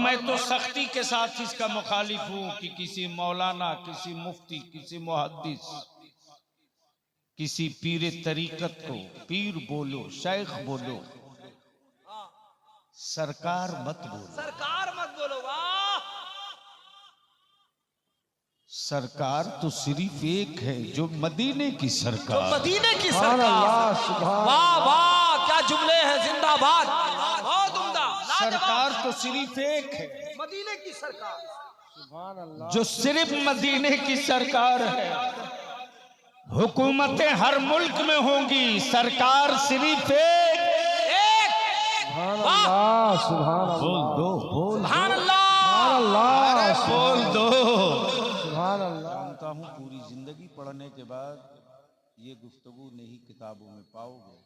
मैं तो सख्ती के साथ इसका मुखालिफ हूं कि किसी मौलाना, किसी मुफ्ती, किसी मुहद्दिस, किसी पीर तरीकत को पीर बोलो, शेख बोलो, सरकार मत बोलो। सरकार मत बोलो। वाह, सरकार तो सिर्फ एक है, जो मदीने की जो सरकार। मदीने की सरकार। वाह वाह, क्या जुमले हैं, जिंदाबाद, बहुत उम्दा। सरकार तो सिर्फ एक है, मदीने की सरकार, जो सिर्फ मदीने की सरकार है। हुकूमतें हर मुल्क में होंगी, सरकार सिर्फ एक। वाह, सुभान बोल दो, बोल सुभान दो, अल्लाह। अरे बोल दो। सुभान अल्लाह। जानता हूँ पूरी जिंदगी पढ़ने के बाद ये गुफ्तगू नहीं किताबों में पाओगे,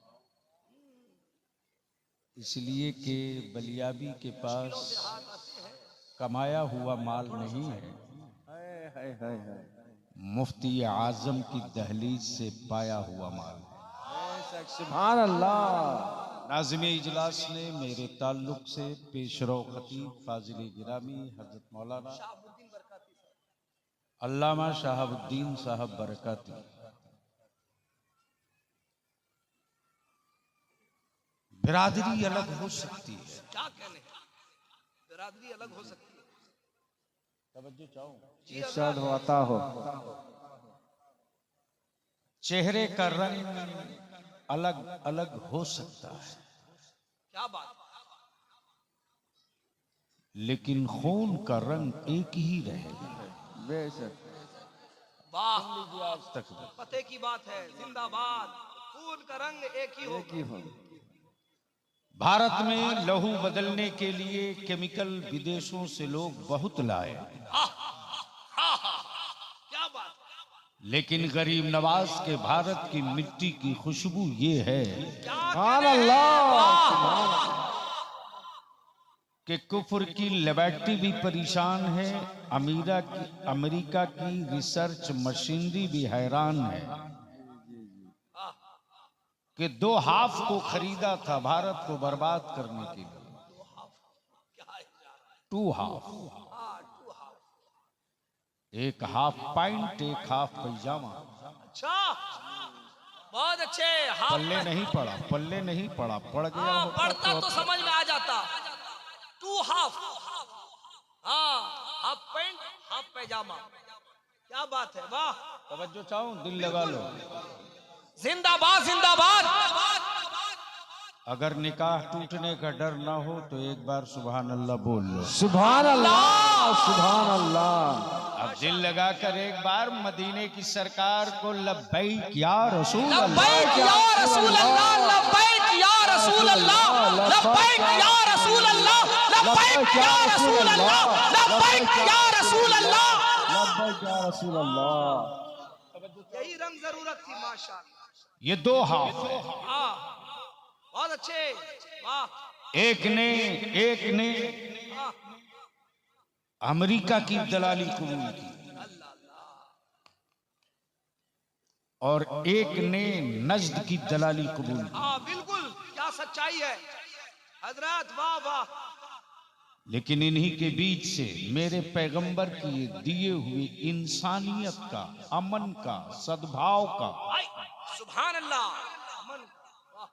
इसलिए कि बलियाबी के पास कमाया हुआ माल नहीं है, मुफ्ती आजम की दहलीज से पाया हुआ माल है। सुभान अल्लाह। नाज़िम इजलास ने मेरे ताल्लुक से पेशरो खतीब फाजिल गिरामी हजरत मौलाना अल्लामा शहाबुद्दीन साहब बरकाती, बिरादरी अलग हो सकती है, क्या कहने, बिरादरी अलग हो सकती है। तवज्जो चाहो, इरशाद होता हो। चेहरे का रंग अलग अलग हो सकता है, क्या बात, लेकिन खून का रंग एक ही रहेगा। बेशक। वाह, आज तक पते की बात है, जिंदाबाद। खून का रंग एक ही हो। भारत में लहू बदलने के लिए केमिकल विदेशों से लोग बहुत लाए, क्या बात, लेकिन गरीब नवाज के भारत की मिट्टी की खुशबू ये है सुभान अल्लाह। कि कुफर की लेबोरेटरी भी परेशान है, अमेरिका की रिसर्च मशीनरी भी हैरान है कि 2 हाफ को खरीदा था भारत को बर्बाद करने के लिए। 2 हाफ, एक हाफ पैंट, एक हाफ पैजामा। अच्छा, बहुत अच्छे। पल्ले नहीं पड़ा, पल्ले नहीं पड़ा, पड़ गया हाँ, होता पढ़ता तो समझ में आ जाता। 2 हाफ, हाँ, हाफ पैंट, हाफ पैजामा। क्या बात है, वाह, तवज्जो चाहो, दिल लगा लो। जिंदाबाद जिंदाबाद। अगर निकाह टूटने का डर ना हो तो एक बार सुभान अल्लाह बोल लो। सुभान अल्लाह। सुभान अल्लाह। अब दिल लगाकर एक बार मदीने की सरकार को लब्बैक या रसूल अल्लाह, लब्बैक या रसूल अल्लाह, लब्बैक या रसूल अल्लाह, लब्बैक या रसूल अल्लाह, लब्बैक या रसूल अल्लाह, लब्बैक या रसूल अल्लाह, लब्बैक या रसूल अल्लाह। यही रंग जरूरत थी, माशाअल्लाह। ये 2 हाफ है। हाँ, बहुत अच्छे, वाह। एक ने हाँ, अमेरिका की दलाली कबूल की और एक ने नजद की दलाली कबूल की, हाँ, बिल्कुल, क्या सच्चाई है हजरत, वाह वाह। लेकिन इन्हीं के बीच से मेरे पैगंबर की दिए हुए इंसानियत का, अमन का, सद्भाव का, सुभान अल्लाह, अमन, वाह,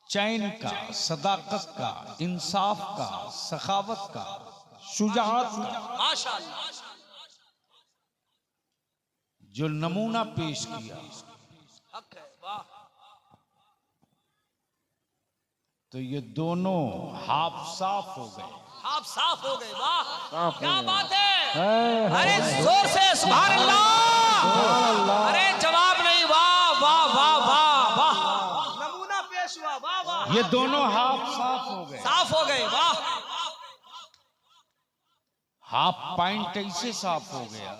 चैन का, सदाकत का, इंसाफ का, सखावत का, शुजाअत का माशाअल्लाह, जो नमूना पेश किया, हक है, वाह। तो ये दोनों हाफ साफ हो गए। आप साफ हो गए, वाह, साफ हो क्या गए। बात है। अरे जोर से सुभान अल्लाह। अरे जवाब नहीं, वाह वाह वाह वाह वाह, नमूना पेश हुआ, वाह वाह। ये दोनों हाफ साफ हो गए। साफ हो गए, वाह। हाफ पैंट ऐसे साफ हो गया,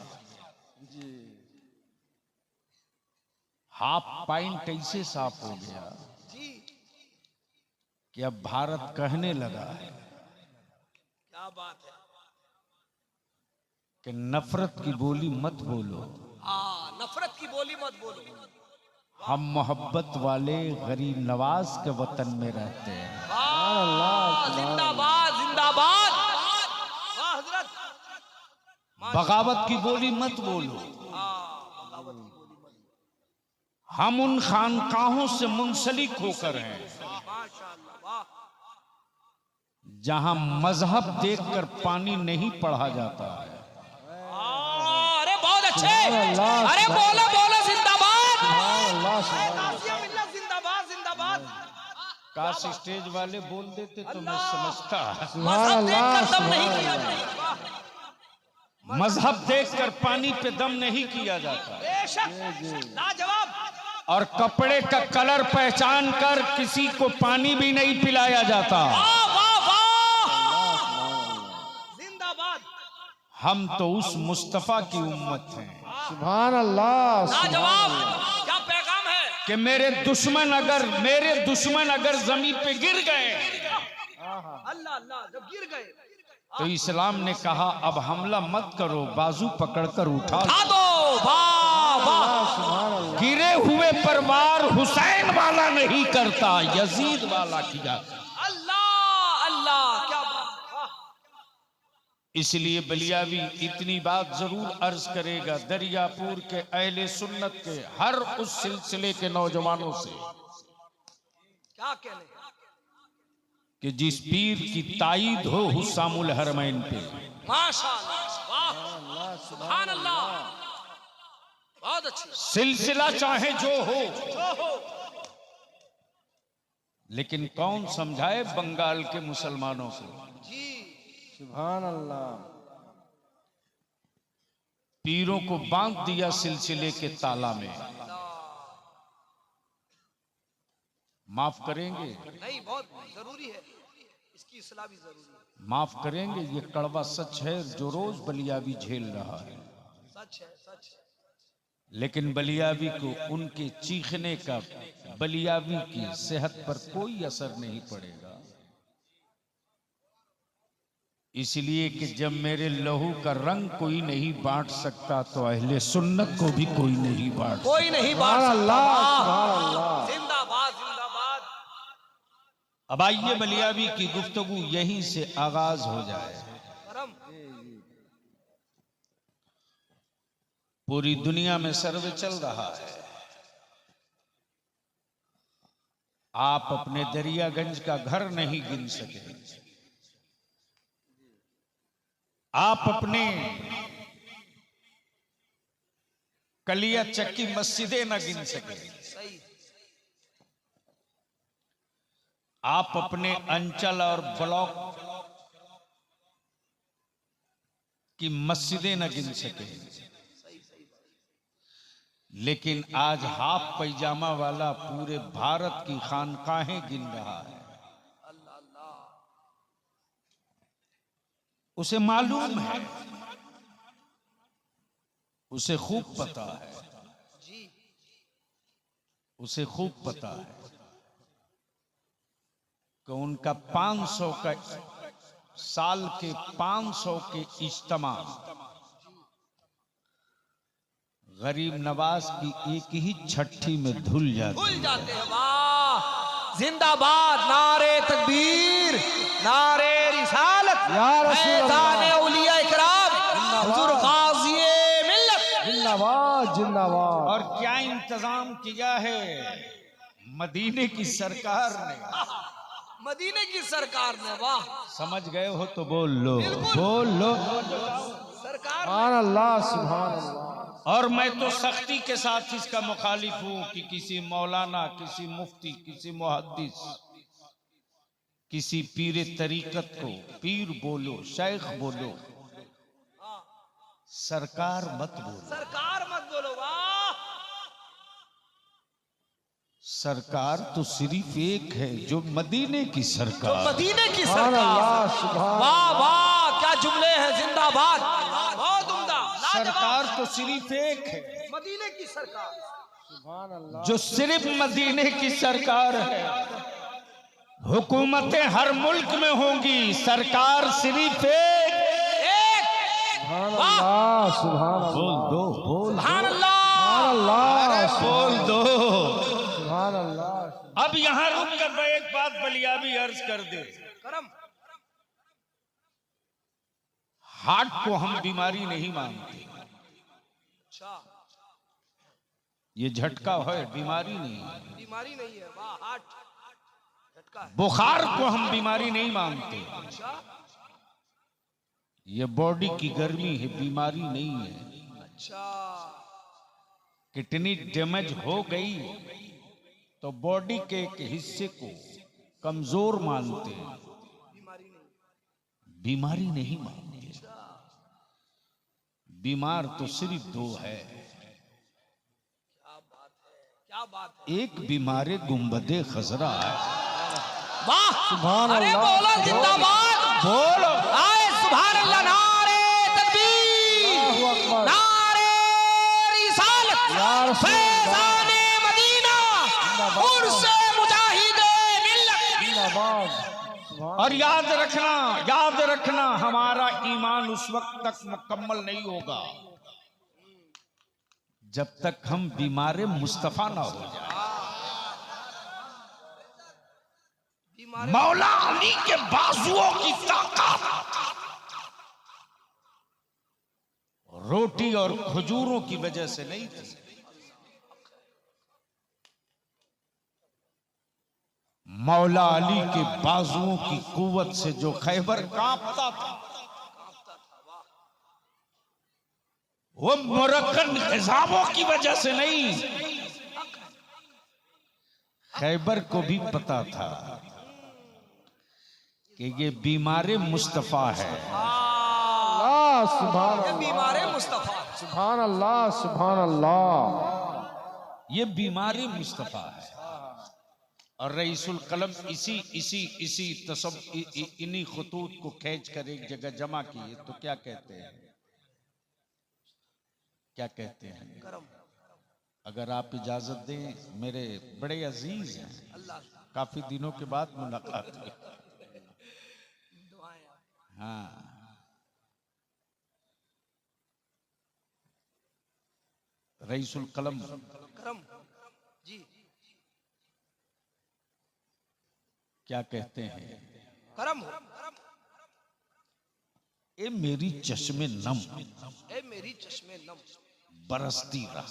हाफ पैंट ऐसे साफ हो गया जी, कि अब भारत कहने लगा है क्या बात है। कि नफरत की बोली मत बोलो, हाँ, नफरत की बोली मत बोलो। हम मोहब्बत वाले गरीब नवाज के वतन में रहते हैं। वाह, जिंदाबाद जिंदाबाद, बगावत की बोली मत बोलो। हम उन खानकाहों से मुंसलिक होकर हैं जहां मजहब देखकर पानी नहीं पढ़ा जाता है। अरे बहुत अच्छे, अरे बोलो बोलो जिंदाबाद, जिंदाबाद जिंदाबाद। काश स्टेज वाले बोल देते तो मैं समझता। मजहब देखकर दम नहीं किया जाता। मजहब देखकर पानी पे दम नहीं किया जाता। बेशक लाजवाब। और कपड़े का कलर पहचान कर किसी को पानी भी नहीं पिलाया जाता। वाह वाह वाह, जिंदाबाद। हम तो उस मुस्तफा की उम्मत हैं सुभान अल्लाह। लाजवाब, क्या पैगाम है। कि मेरे दुश्मन अगर जमीन पे गिर गए अल्लाह अल्लाह, जब गिर गए तो इस्लाम ने कहा अब हमला मत करो, बाजू पकड़कर उठा उठा दो। वाह वाह, गिरे हुए पर वार हुसैन वाला नहीं करता, यजीद वाला किया। अल्लाह अल्लाह, क्या बात। वाह। इसलिए बलियावी इतनी बात जरूर अर्ज करेगा दरियापुर के अहले सुन्नत के हर उस सिलसिले के नौजवानों से क्या कहने, कि जिस पीर की ताईद हो हुस्सामुल हरमैन पे, माशाअल्लाह, वाह, सुभान अल्लाह, बहुत अच्छी। सिलसिला चाहे जो हो, लेकिन कौन समझाए बंगाल के मुसलमानों को। जी, सुभान अल्लाह। पीरों को बांध दिया सिलसिले के ताला में। माफ करेंगे, नहीं बहुत जरूरी है, इसकी इस्लाह भी जरूरी है। माफ करेंगे, ये कड़वा सच है जो रोज बलियावी झेल रहा है। सच है, सच है। लेकिन बलियावी को उनके चीखने का बलियावी की सेहत पर कोई असर नहीं पड़ेगा। इसलिए कि जब मेरे लहू का रंग कोई नहीं बांट सकता तो अहले सुन्नत को भी कोई नहीं बांट सकता। कोई नहीं बात। सुभान अल्लाह। जिंदाबाद जिंदाबाद। अब आइए बलियावी की गुफ्तगू यहीं से आगाज हो जाए। करम। पूरी दुनिया में सर्वे चल रहा है। आप अपने दरियागंज का घर नहीं गिन सके, आप अपने कलिया चक्की मस्जिदें न गिन सके, सही। आप अपने अंचल और ब्लॉक की मस्जिदें न गिन सके, लेकिन आज हाफ पैजामा वाला पूरे भारत की खानकाहें गिन रहा है। उसे मालूम है, उसे खूब पता है, उसे खूब पता है कि उनका 500 का साल के 500 के इज्तिमा गरीब नवाज की एक ही छठी में धुल भूल जाते हैं। वाह, जिंदाबाद, नारे तकबीर, नारे रिसालत, या रसूल अल्लाह, फैज़ान औलिया इकराम, हुजूर गाज़िए मिल्लत। जिंदाबाद जिंदाबाद। और क्या इंतजाम किया है मदीने की सरकार ने। मदीने की सरकार ने। वाह, समझ गए हो तो बोल लो, बोल लो। सरकार। सुभान अल्लाह सुभान अल्लाह। और मैं तो सख्ती के साथ इसका मुखालिफ हूं कि किसी मौलाना, किसी मुफ्ती, किसी मुहद्दिस, किसी पीर तरीकत को पीर बोलो, शेख बोलो, सरकार मत बोलो। सरकार मत बोलो। वाह, सरकार तो सिर्फ एक है, जो मदीने की सरकार। मदीने की सुभान सरकार। अल्लाह सुभान। वाह वाह, क्या जुमले हैं। जिंदाबाद, बहुत उम्दा। सरकार तो सिर्फ एक है, मदीने की सरकार। सुभान अल्लाह। जो सिर्फ मदीने की सरकार है। हुकूमतें हर मुल्क में होंगी, सरकार सिर्फ एक। सुभान अल्लाह सुभान अल्लाह। बोल दो, बोल सुभान अल्लाह। सुभान अल्लाह बोल दो। सुभान अल्लाह। अब यहां रुक कर मैं एक बात बलियाबी अर्ज कर दे। करम। हार्ट को हम बीमारी नहीं मानते। अच्छा, ये झटका है, बीमारी नहीं है। बीमारी नहीं है, वाह, हार्ट झटका है। बुखार को हम बीमारी नहीं मानते। अच्छा ये बॉडी की गर्मी है, बीमारी नहीं है। अच्छा, किडनी डैमेज हो गई तो बॉडी के एक हिस्से को कमजोर मानते हैं, बीमारी नहीं। बीमारी नहीं मानते। बीमार तो सिर्फ दो है, क्या बात है, क्या बात है। एक बीमारे गुंबदे खजरा है। वाह, अरे बोलो जिंदाबाद, बोलो आए सुभान अल्लाह, नारे तकबीर, नारे रिसालत, फैज़ाने मदीना, उर्से मुजाहिदे मिल्लत। और याद रखना हमारा ईमान उस वक्त तक मुकम्मल नहीं होगा जब तक हम बीमारे मुस्तफा ना हो जाए। मौला अली के बाजुओं की ताकत रोटी और खजूरों की वजह से नहीं थी, मौला अली के बाजुओं की कुव्वत से जो खैबर कांपता था, वो मुरक्कन हिजाबों की वजह से नहीं। खैबर को भी पता था कि ये बीमारे मुस्तफा है। ये बीमारे मुस्तफा, सुभान अल्लाह, सुभान अल्लाह। ये बीमारी मुस्तफा है। और रईसुल कलम इसी तसब इन्हीं खतूत को खींच कर एक जगह जमा किए तो क्या कहते हैं, क्या कहते हैं? अगर आप इजाजत दें, मेरे बड़े अजीज हैं, काफी दिनों के बाद मुलाकात हुई। हाँ, रईसुल कलम करम जी, क्या कहते हैं? करम हो, ए मेरी चश्मे नम, ए मेरी चश्मे नम, बरसती रह,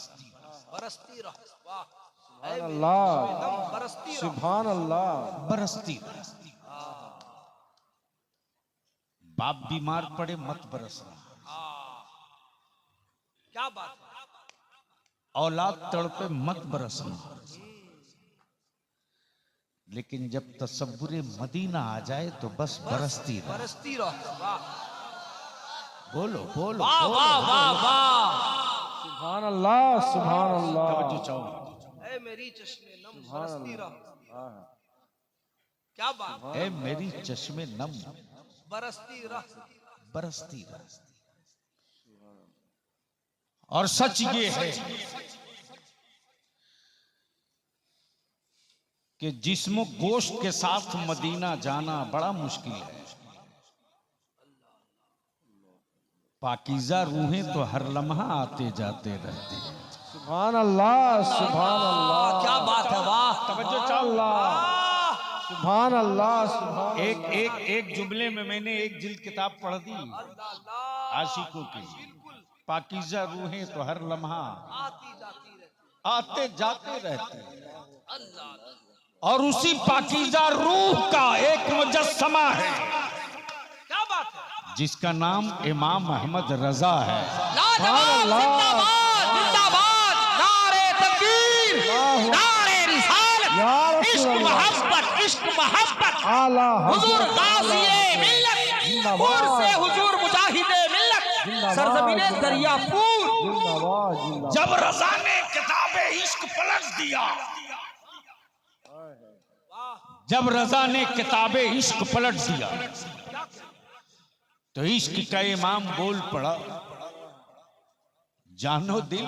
बरसती रह, वाह, सुभान अल्लाह, नम बरसती रह, सुभान अल्लाह। बरसती रह। बाप बीमार पड़े मत बरसना, क्या बात है। औलाद तड़पे मत बरसना, लेकिन जब तसव्वुरे मदीना आ जाए तो बस बरसती रह। बरसती रह, वाह बोलो बोलो वाह बोलो, वाह वाह वाह, सुभान अल्लाह, सुभान अल्लाह। तवज्जो चाहो। ए मेरी चश्मे नम बरसती रह, क्या बात, ए मेरी चश्मे नम, बरसती रह, बरसती रह। और सच ये है कि जिस्म गोश्त के साथ मदीना जाना बड़ा मुश्किल है। पाकीज़ा रूहें तो हर लम्हा आते जाते रहते हैं। सुभान अल्लाह, सुभान अल्लाह। क्या बात है, वाह, तवज्जो चाहो। सुभान अल्लाह, सुभान। एक जुमले में मैंने एक जिल्द किताब पढ़ दी आशिकों की। पाकीज़ा रूहें तो हर लम्हा आते जाते रहते हैं, और उसी पाकीज़ा रूह का एक मुजस्समा है, क्या बात है, जिसका नाम इमाम अहमद रजा है। लाजवाब, जिंदाबाद जिंदाबाद, नारे तकबीर, नारे रिसालत, इश्क मोहब्बत, इश्क मोहब्बत, आला हुजूर गाज़िए मिल्लत, उर्से हुजूर मुजाहिदे मिल्लत, सरज़मीने दरियापुर। जिंदाबाद, जिंदाबाद। जब रजा ने किताबे इश्क पलट दिया, जब रजा ने किताबे इश्क पलट दिया तो इश्क का इमाम बोल पड़ा, जानो दिल,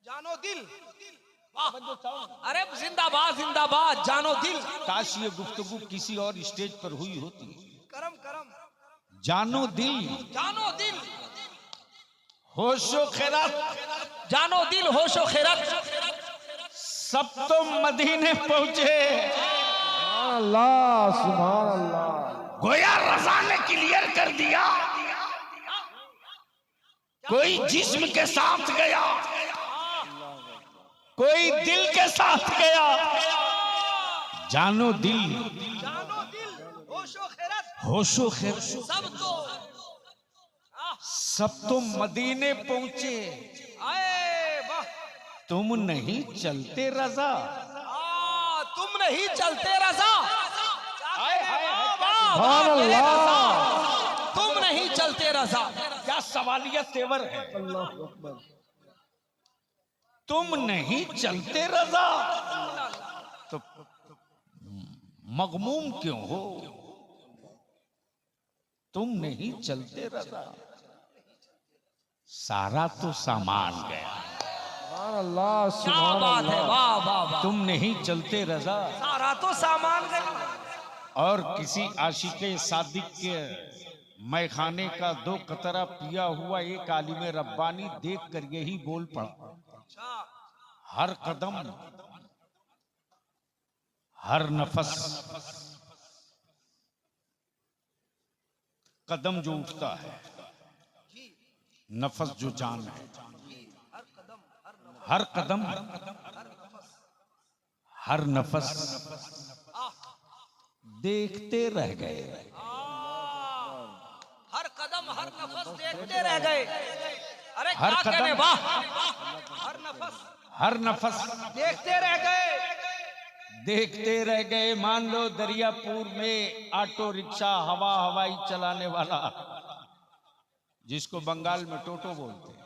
जानो दिल, अरे जिंदाबाद जिंदाबाद, जानो दिल। काश ये गुफ्तगू किसी और स्टेज पर हुई होती। करम करम, जानो दिल, जानो दिल, होशो खैरात, जानो दिल, होशो खैरत, सब तो मदीने पहुंचे, सुभान अल्लाह, सुभान अल्लाह। गोया रजा ने क्लियर कर दिया, कोई जिस्म के साथ गया, कोई दिल के साथ गया। जानो दिल, होशो खैरत, सब तो मदीने पहुंचे, तुम नहीं चलते रजा, तुम नहीं चलते रजा, सुभान अल्लाह। तुम नहीं चलते रजा। क्या सवालिया तेवर है। तुम नहीं चलते रजा तो मगमूम क्यों हो, तुम नहीं चलते रजा। सारा तो सामान गया, सुभान अल्लाह। क्या सुभान बात है, अल्लाह। वाह वाह वाह। तुम नहीं चलते रजा। सारा तो सामान गया। और किसी आशिके सादिक के मैखाने का 2 कतरा पिया हुआ एक आलिम रब्बानी देख कर यही बोल पड़ा, हर कदम, हर नफस, कदम जो उठता है, नफस जो जान है, हर कदम, हर नफस देखते रह गए, हर कदम हर नफस देखते रह गए। अरे हर क्या कदम, कहने, वाह। हर नफस देखते रह गए। देखते रह गए। मान लो दरियापुर में ऑटो रिक्शा हवा हवाई चलाने वाला, जिसको बंगाल में टोटो बोलते हैं,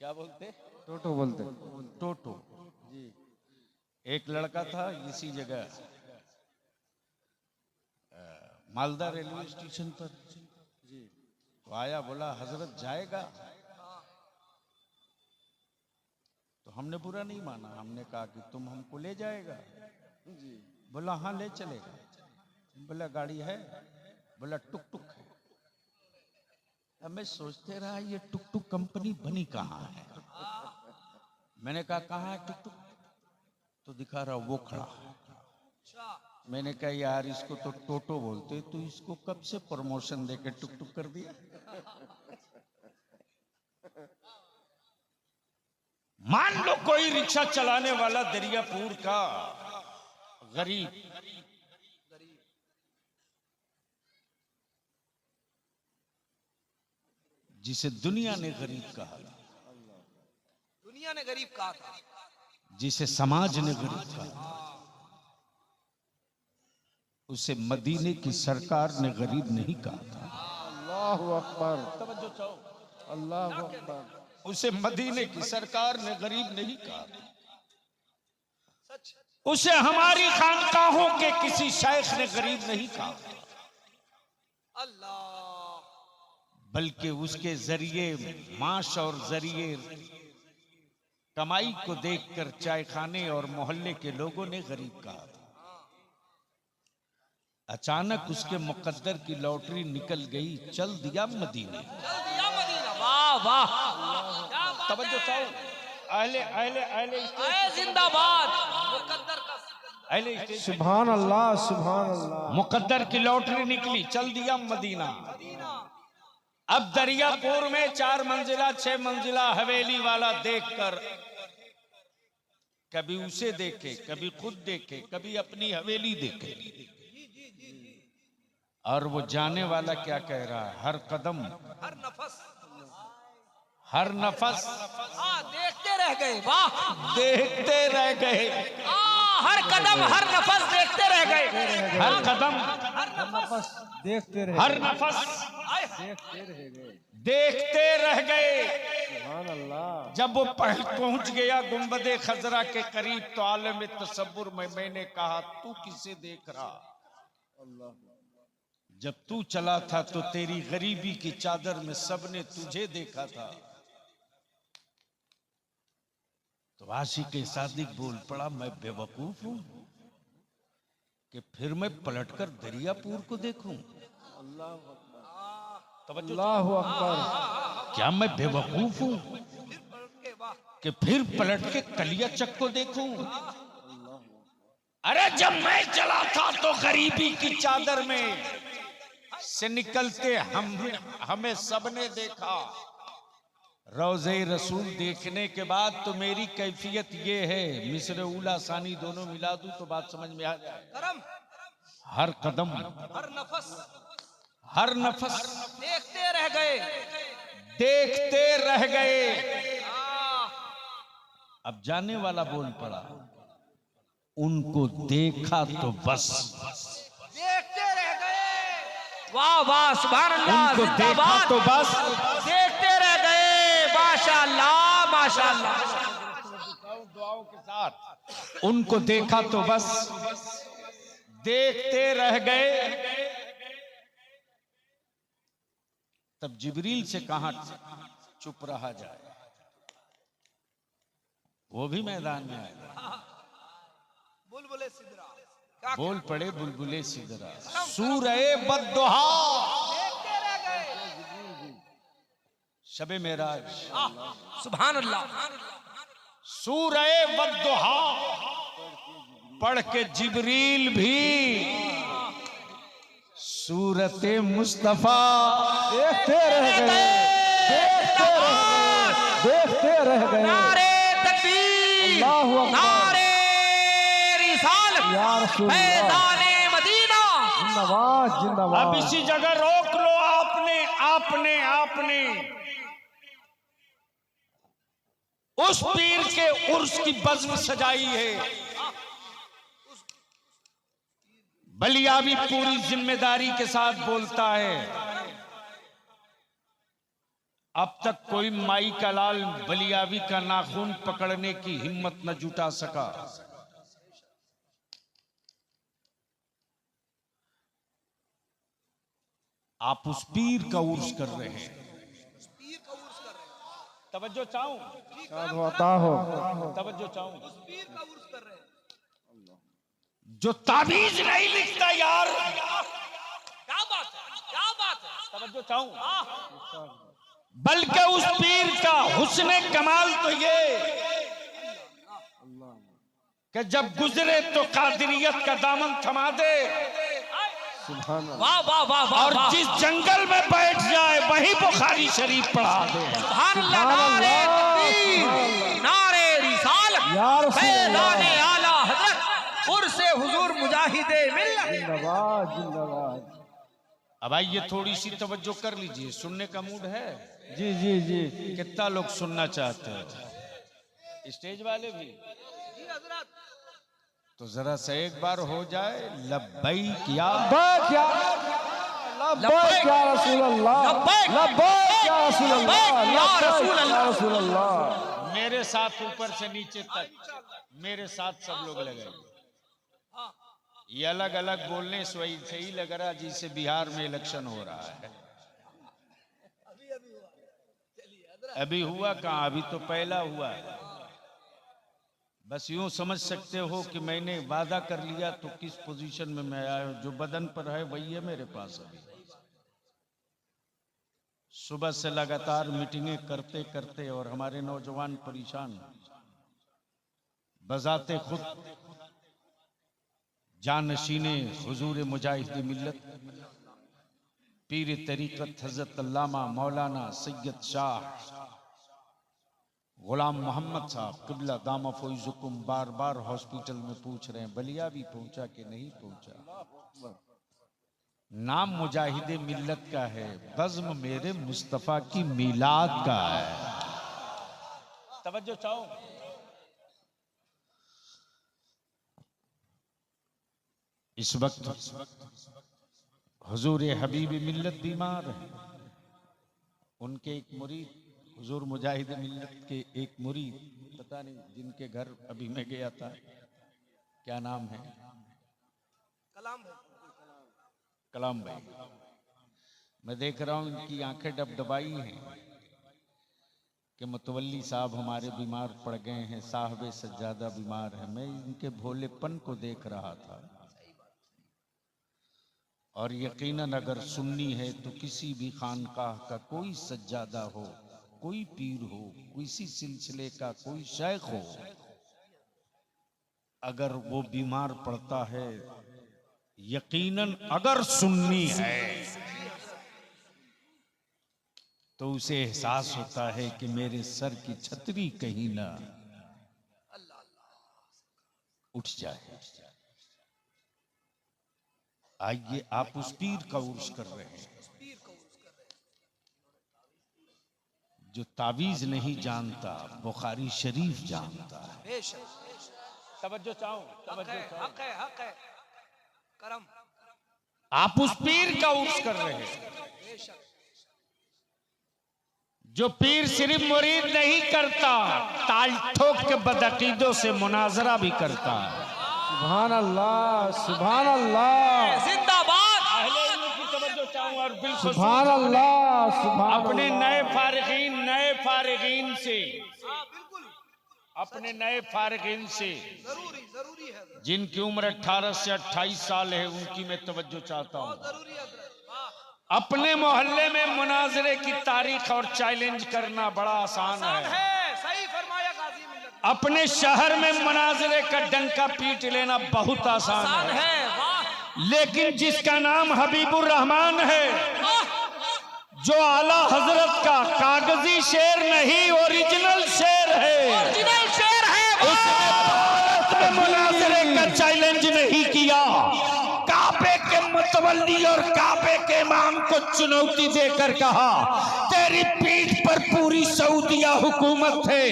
क्या बोलते, टोटो बोलते। टोटो। एक लड़का था इसी जगह मालदा रेलवे स्टेशन पर, तो आया, बोला हजरत जाएगा, तो हमने बुरा नहीं माना, हमने कहा कि तुम हमको ले जाएगा, बोला हाँ ले चलेगा, बोला गाड़ी है, बोला टुक टुक है। अब मैं सोचते रहा ये टुक टुक कंपनी बनी कहाँ है। मैंने कहा कहाँ है टुक टुक, तो दिखा रहा वो खड़ा। मैंने कहा यार इसको तो टोटो बोलते, तो इसको कब से प्रमोशन देके टुक टुक कर दिया। मान लो कोई रिक्शा चलाने वाला दरियापुर का गरीब, जिसे दुनिया ने गरीब कहा, दुनिया ने गरीब कहा था, जिसे समाज ने गरीब कहा, उसे मदीने की सरकार ने गरीब नहीं कहा था। अल्लाह अकबर, अल्लाह अकबर। उसे मदीने की सरकार ने गरीब नहीं कहा, उसे हमारी खानकाहों के किसी शेख ने गरीब नहीं कहा, अल्लाह। बल्कि उसके जरिए माश और जरिए कमाई को देखकर चाय खाने और मोहल्ले के लोगों ने गरीब कहा था। अचानक उसके मुकद्दर की लॉटरी निकल गई, चल दिया मदीने। चल दिया मदीना, वाह वाह। क्या बात तवज्जो है। चाहो, अहले अहले अहले आए जिंदाबाद, मुकद्दर का अहले स्टेज। सुभान अल्लाह, सुभान अल्लाह। मुकद्दर की लॉटरी निकली, चल दिया मदीना। अब दरियापुर में 4 मंजिला 6 मंजिला हवेली वाला देखकर कभी उसे देखे, कभी खुद देखे, कभी अपनी हवेली देखे, और वो जाने वाला क्या कह रहा है, हर कदम, हर नफस, हर नफस हाँ देखते रह गए, वाह। देखते रह गए, हर कदम हर नफस देखते रह गए, हर कदम, हर नफस देखते रहे, हर नफस देखते रह गए। देखते रह गए। सुभान अल्लाह। जब वो पहुंच गया गुंबदे खजरा के करीब, तो आलम तसव्वुर में मैंने कहा तू किसे देख रहा। जब तू चला था तो तेरी गरीबी की चादर में सबने तुझे देखा था। तो आशिक़ सादिक बोल पड़ा, मैं बेवकूफ हूं कि फिर मैं पलटकर दरियापुर को देखूं। अल्लाह अकबर। क्या मैं बेवकूफ हूं कि फिर पलट के कलियाचक को देखूं। अरे जब मैं चला था तो गरीबी की चादर में से निकलते हमें सबने देखा। रोज़े रसूल देखने के बाद तो मेरी कैफियत ये है, मिस्र उला सानी दोनों मिला दूं तो बात समझ में आ जाए। करम हर कदम हर नफस देखते रह गए। देखते रह गए। अब जाने वाला बोल पड़ा, उनको देखा तो बस। देखते रह गए। वाह वाह सुभान अल्लाह, उनको देखा जिंदाबाद। तो बस। देखते रह गए। माशाअल्लाह माशाअल्लाह। दुआओं के साथ उनको देखा तो बस, देखते रह गए। तब जिब्रील से कहां चुप रहा जाए, वो भी मैदान में आए। बुलबुले सिदरा बोल पड़े बुलबुले सिदरा, सूरह बद्दुहा, देखते रह गए। शबे मेराज, सुभान अल्लाह। सूरह बद्दुहा पढ़ के जिब्रील भी सूरत मुस्तफा देखते रह गए, देखते रह गए, देखते रह गए। नारे तकबीर, अल्लाहु अकबर। नारे रिसालत, या रसूल अल्लाह। मैदाने मदीना। जिंदाबाद अब जिंदाबाद। इसी जगह रोक लो। आपने आपने आपने उस पीर के उर्स की बज़्म सजाई है। बलियावी पूरी जिम्मेदारी के साथ बोलता है, अब तक कोई माई का लाल बलियावी का नाखून पकड़ने की हिम्मत न जुटा सका। आप उस पीर का उर्स कर रहे हैं। तवज्जो चाहूं, होता हो। तवज्जो चाहूं। जो ताबीज नहीं लिखता यार, क्या बात है, क्या बात है। तवज्जो चाहूं, बल्कि उस पीर का हुस्ने कमाल तो ये कि जब गुजरे तो कादिरियत का दामन थमा दे, सुभान अल्लाह। वाह वाह वाह वाह और वाह। जिस जंगल में बैठ जाए वही बुखारी शरीफ पढ़ा दे। सुभान अल्लाह। नारे तकबीर, नारे रिसालत, या रसूल मैदाने अल्लाह। आला हजरत, उर्से हुजूर मुजाहिदे मिल्लत। जिंदाबाद जिंदाबाद। अब आइए थोड़ी सी तवज्जो कर लीजिए, सुनने का मूड है? जी जी जी। कितना लोग सुनना चाहते हैं? स्टेज वाले भी तो जरा से एक बार हो जाए लब्बैक या लब्बैक या लब्बैक या रसूल अल्लाह। लब्बैक। लब्बैक या रसूल अल्लाह। लब्बैक या रसूल लब्बैक या अल्लाह। रसूल अल्लाह। मेरे साथ ऊपर से नीचे तक, मेरे साथ सब लोग लगे। ये अलग अलग बोलने से ही लग रहा जैसे बिहार में इलेक्शन हो रहा है। अभी हुआ कहाँ, अभी तो पहला हुआ है। बस यूं समझ सकते हो कि मैंने वादा कर लिया तो किस पोजीशन में मैं आया हूं। जो बदन पर है वही है मेरे पास। अभी सुबह से लगातार मीटिंगें करते करते और हमारे नौजवान परेशान, बजाते खुद जानशीने हुजूर मुजाहिद मिल्लत पीर तरीकत हजरत अल्लामा मौलाना सैयद शाह गुलाम मोहम्मद साहब किबला दामा फौजुकुम बार बार हॉस्पिटल में पूछ रहे हैं बलिया भी पहुंचा कि नहीं पहुंचा। नाम मुजाहिदे मिल्लत का है, बज़्म मेरे मुस्तफ़ा की मीलाद का है। तवज्जो चाहो। इस वक्त हुजूर हबीब मिल्लत बीमार है। उनके एक मुरीद हुजूर मुजाहिद मिल्लत के एक मुरीद, पता नहीं जिनके घर अभी मैं गया था, क्या नाम है? कलाम भाई। मैं देख रहा हूं इनकी आंखें डबडबाई हैं कि मुतवल्ली साहब हमारे बीमार पड़ गए हैं, साहबे सज्जादा बीमार है। मैं इनके भोलेपन को देख रहा था। और यकीनन अगर सुन्नी है तो किसी भी खानकाह का कोई सज्जादा हो, कोई पीर हो, किसी सिलसिले का कोई शेख हो, अगर वो बीमार पड़ता है, यकीनन अगर सुन्नी है तो उसे एहसास होता है कि मेरे सर की छतरी कहीं ना उठ जाए। आइए, आप उस पीर का उर्स कर रहे हैं जो तावीज नहीं जानता, बुखारी शरीफ जानता है। तवज्जो चाहो, हक है करम। आप उस पीर का उर्स कर रहे हैं जो पीर सिर्फ मुरीद नहीं करता, ताल ठोक के बदअकीदों से मुनाजरा भी करता है। सुभान अल्लाह, सुभान अल्लाह, जिंदाबाद। अहले इल्म की तवज्जो चाहूं और बिल्कुल सुभान अल्लाह, सुभान अपने अल्लाह। नए फारिगीन से, अपने नए फारिगीन से जरूरी है, जिनकी उम्र 18 से 28 साल है, उनकी मैं तवज्जो चाहता हूं। जरूरी है। अपने मोहल्ले में मुनाजरे की तारीख और चैलेंज करना बड़ा आसान है। सही फरमाया गाजी मिल्लत। अपने शहर में मुनाजरे का डंका पीट लेना बहुत आसान है। लेकिन जिसका नाम हबीबुर रहमान है, जो आला हजरत का कागजी शेर नहीं ओरिजिनल शेर है, ओरिजिनल शेर है, उसने भारत में मुनाजरे का चैलेंज नहीं किया। काबे के मुतवल्ली और काबे के इमाम को चुनौती देकर कहा, तेरी पीठ पर पूरी सऊदिया हुकूमत है,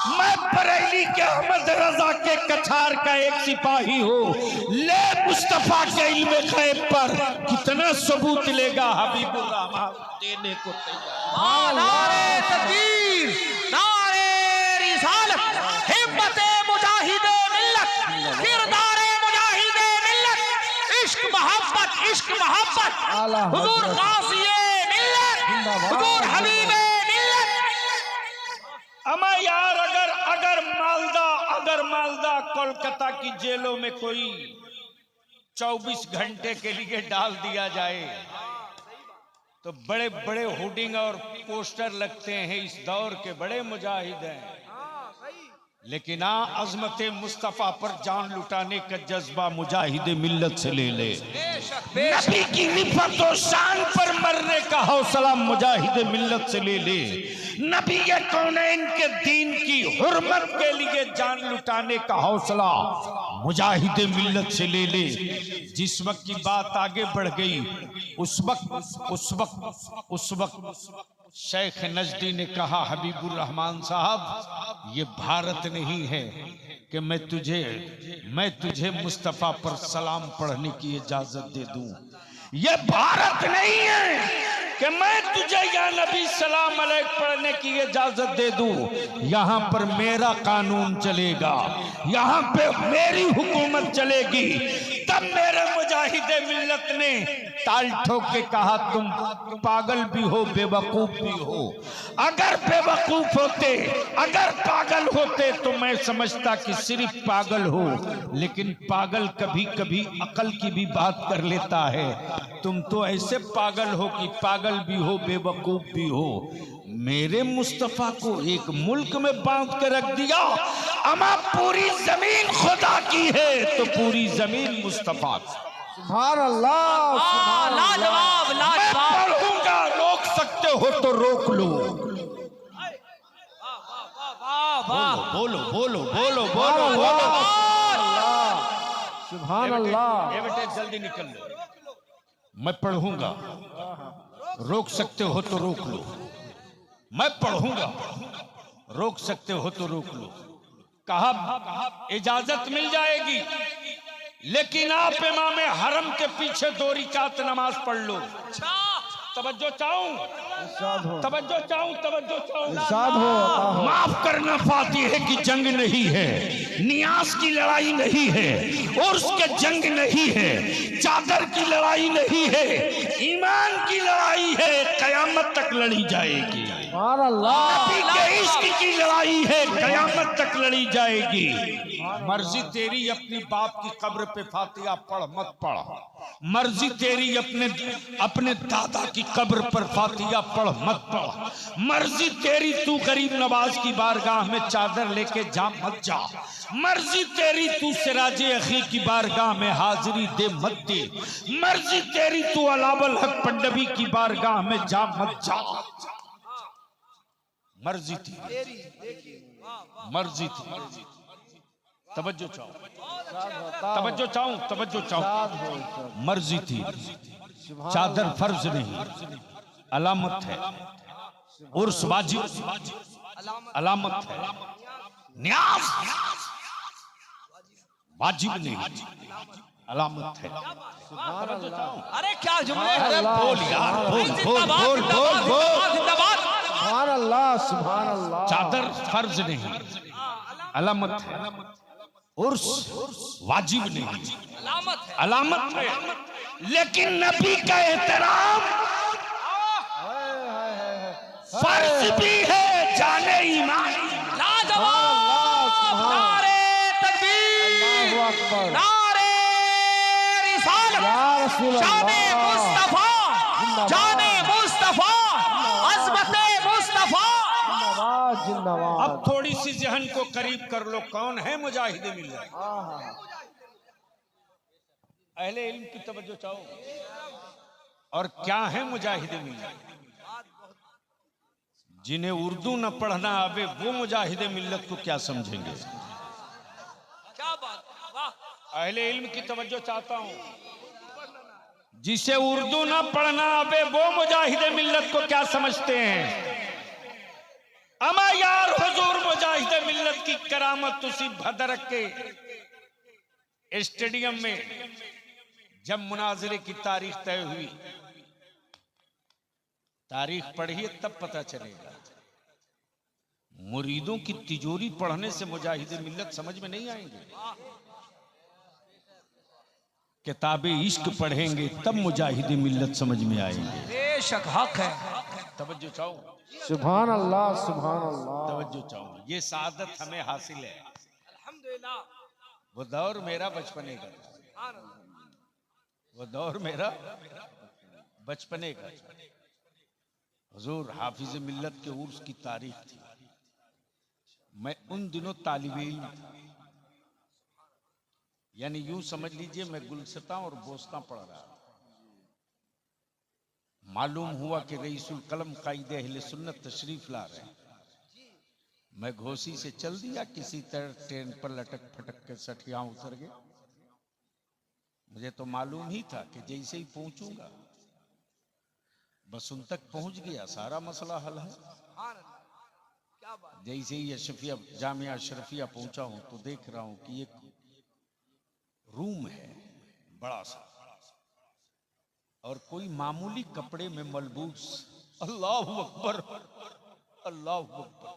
मैं बरेली के अहमद रजा के कछार का एक सिपाही हूँ, ले मुस्तफा के इल्म गैब पर कितना सबूत लेगा। हबीबुर रहमान देने को तैयार। नारे तकबीर, नारे रिसालत, हिम्मते मुजाहिदे मिल्लत, किरदारे मुजाहिदे मिल्लत, इश्क मोहब्बत आला हुजूर हजरत। गाज़िए मिल्लत, हुजूर हबीबे मिल्लत। अमा यार, अगर मालदा कोलकाता की जेलों में कोई 24 घंटे के लिए डाल दिया जाए तो बड़े बड़े होर्डिंग और पोस्टर लगते हैं, इस दौर के बड़े मुजाहिद हैं। लेकिन अज़मत मुस्तफ़ा पर जान लुटाने का जज्बा मुजाहिद मिल्लत से ले ले। नबी की निफ़त और शान पर मरने का हौसला मुजाहिद मिल्लत से ले ले। नबी कौनैन के दीन की हुर्मत के लिए जान लुटाने का हौसला मुजाहिद मिल्लत से ले ले। जिस वक्त की बात आगे बढ़ गई, उस वक्त शेख नजदी ने कहा, हबीबुर रहमान साहब, ये भारत नहीं है कि मैं तुझे मुस्तफा पर सलाम पढ़ने की इजाजत दे दूं। ये भारत नहीं है कि मैं तुझे या नबी सलाम अलैक पढ़ने की इजाजत दे दूं। यहाँ पर मेरा कानून चलेगा, यहाँ पे मेरी हुकूमत चलेगी। तब मेरे मुजाहिदे मिल्लत ने ताल ठोक के कहा, तुम पागल भी हो, बेवकूफ भी हो। अगर बेवकूफ होते, अगर पागल होते तो मैं समझता कि सिर्फ पागल हो, लेकिन पागल कभी कभी अकल की भी बात कर लेता है। तुम तो ऐसे पागल हो कि पागल भी हो, बेवकूफ भी हो। मेरे मुस्तफा को एक मुल्क में बांध कर रख दिया। अमा पूरी जमीन खुदा की है तो पूरी जमीन मुस्तफा की। सुभान अल्लाह, सुभान अल्लाह। लाजवाब, मैं लाजवाब। पढ़ूंगा, रोक सकते हो तो रोक लो। बोलो बोलो बोलो बोलो बोलो। सुभान अल्लाह। ये बेटे जल्दी निकल लो। मैं पढ़ूंगा, रोक सकते हो तो रोक लो। मैं पढ़ूंगा, रोक सकते हो तो रोक लो। कहा इजाजत मिल जाएगी, लेकिन आप इमाम हरम के पीछे 2 रकात नमाज पढ़ लो। तवज्जो चाहूं, इरशाद हो, तवज्जो चाहूं, तवज्जो चाहूं। इरशाद हो, अता हो। माफ करना, फातिहे की जंग नहीं है, नियाज की लड़ाई नहीं है, उर्स के जंग नहीं है, चादर की लड़ाई नहीं है, ईमान की लड़ाई है, कयामत तक लड़ी जाएगी। सुभान अल्लाह। नबी के इश्क की लड़ाई है, कयामत तक लड़ी जाएगी। मर्जी तेरी, अपनी बाप की कब्र पे फातिहा पढ़ मत पढ़, मर्जी तेरी अपने दादा की कब्र पर फातिहा पढ़ मत पढ़। मर्जी तेरी तू गरीब नवाज की बारगाह में चादर लेके जा मत जा। मर्जी तेरी तू सिराजे अखी की बारगाह में हाजिरी दे मत दे। मर्जी तेरी तू अलावल हक पंडवी की बारगाह में जा मत जा। मर्जी थी, मर्जी थी। तवज्जो चाहो, तवज्जो चाहूं, तवज्जो चाहूं। मर्जी थी, चादर फर्ज नहीं, अलामत है। उर्स वाजिब, अलामत है। न्याज वाजिब नहीं, अलामत है। अरे क्या जुमले, अरे बोल यार, बोल बोल बोल बोल बोल। सुभान अल्लाह, सुभान अल्लाह। चादर फर्ज नहीं, अलामत है। उर्स वाजिब नहीं, अलामत है। लेकिन नबी का एहतराम फर्ज भी है, जाने ईमान। लाजवाब, नारे तकबीर, अल्लाहु अकबर। नारे रिसालत, या रसूल शाने अल्लाह। मुस्तफा, जाने मुस्तफा, अज़मते मुस्तफा। जिंदाबाद, जिंदाबाद। अब थोड़ी सी जहन को करीब कर लो, कौन है मुजाहिद मिल्लत? अहले इल्म की तवज्जो चाहो। और क्या है मुजाहिद मिल्लत? जिन्हें उर्दू न पढ़ना आवे वो मुजाहिद मिल्लत को क्या समझेंगे? क्या बात, वाह। अहले इल्म की तवज्जो चाहता हूं। जिसे उर्दू न पढ़ना आवे वो मुजाहिद मिल्लत को क्या समझते हैं? अमा यार हुजूर मुजाहिद मिल्लत की करामत उसी भदरक के स्टेडियम में जब मुनाजरे की तारीख तय हुई। तारीख पढ़िए तब पता चलेगा। मुरीदों की तिजोरी पढ़ने से मुजाहिद मिल्लत समझ में नहीं आएंगे। किताबे इश्क पढ़ेंगे तब मुजाहिद मिल्लत समझ में आएंगे। बेशक हक है। तवज्जो चाहो, सुभान अल्लाह, सुभान अल्लाह। तवज्जो चाहो। ये सादत हमें हासिल है। अल्हम्दुलिल्लाह। वो दौर मेरा बचपने का था, वो दौर मेरा बचपने का था। हुजूर हाफिज मिल्लत के उर्स की तारीख थी। मैं उन दिनों तालिब इल्म था। यानी यूं समझ लीजिए मैं गुलसता और बोस्ता पढ़ रहा था। मालूम हुआ कि रईसुल कलम कायदे अहले सुन्नत तशरीफ ला रहे हैं। मैं घोसी से चल दिया, किसी तरह ट्रेन पर लटक फटक के सठिया उतर गया। मुझे तो मालूम ही था कि जैसे ही पहुंचूंगा बस उन तक पहुंच गया, सारा मसला हल है। जैसे ही अशरफिया जामिया अशरफिया पहुंचा हूं तो देख रहा हूं कि एक रूम है बड़ा सा, और कोई मामूली कपड़े में मलबूस। अल्लाहु अकबर, अल्लाहु अकबर,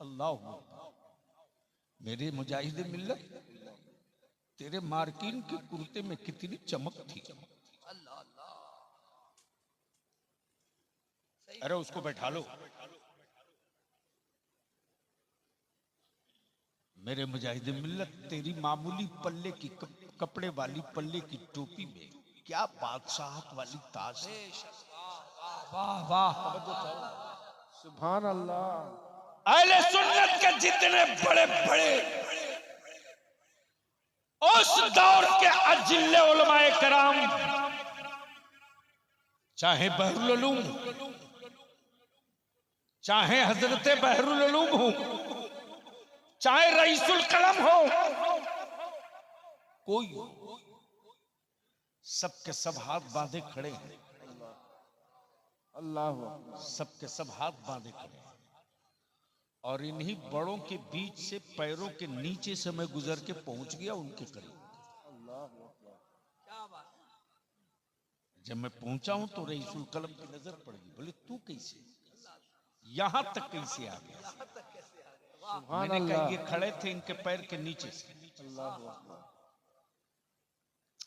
अल्लाहु अकबर। मेरे मुजाहिद मिल्लत, तेरे मार्किन के कुर्ते में कितनी चमक थी। अरे उसको बैठा लो। मेरे मुजाहिद मिल्लत, तेरी मामूली पल्ले की कपड़े वाली पल्ले की टोपी में क्या बादशाहत वाली ताज है। वाह वाह। सुभान अल्लाह। अहले सुन्नत के जितने बड़े बड़े उस दौर के अजिल्ले उलमाए कराम, चाहे बहरुल उलूम, चाहे हजरत बहरुल उलूम हो, चाहे रईसुल कलम हो, कोई सबके सब हाथ बांधे खड़े हैं। अल्लाहु अकबर। सबके सब हाथ बांधे खड़े हैं। और इन्हीं बड़ों के बीच से पैरों के नीचे से मैं गुजर के पहुंच गया उनके करीब। जब मैं पहुंचा हूं तो रईसुल कलम की नजर पड़ गई। बोले तू कैसे यहां तक कैसे आ गया? मैंने कहा ये खड़े थे इनके पैर के नीचे से।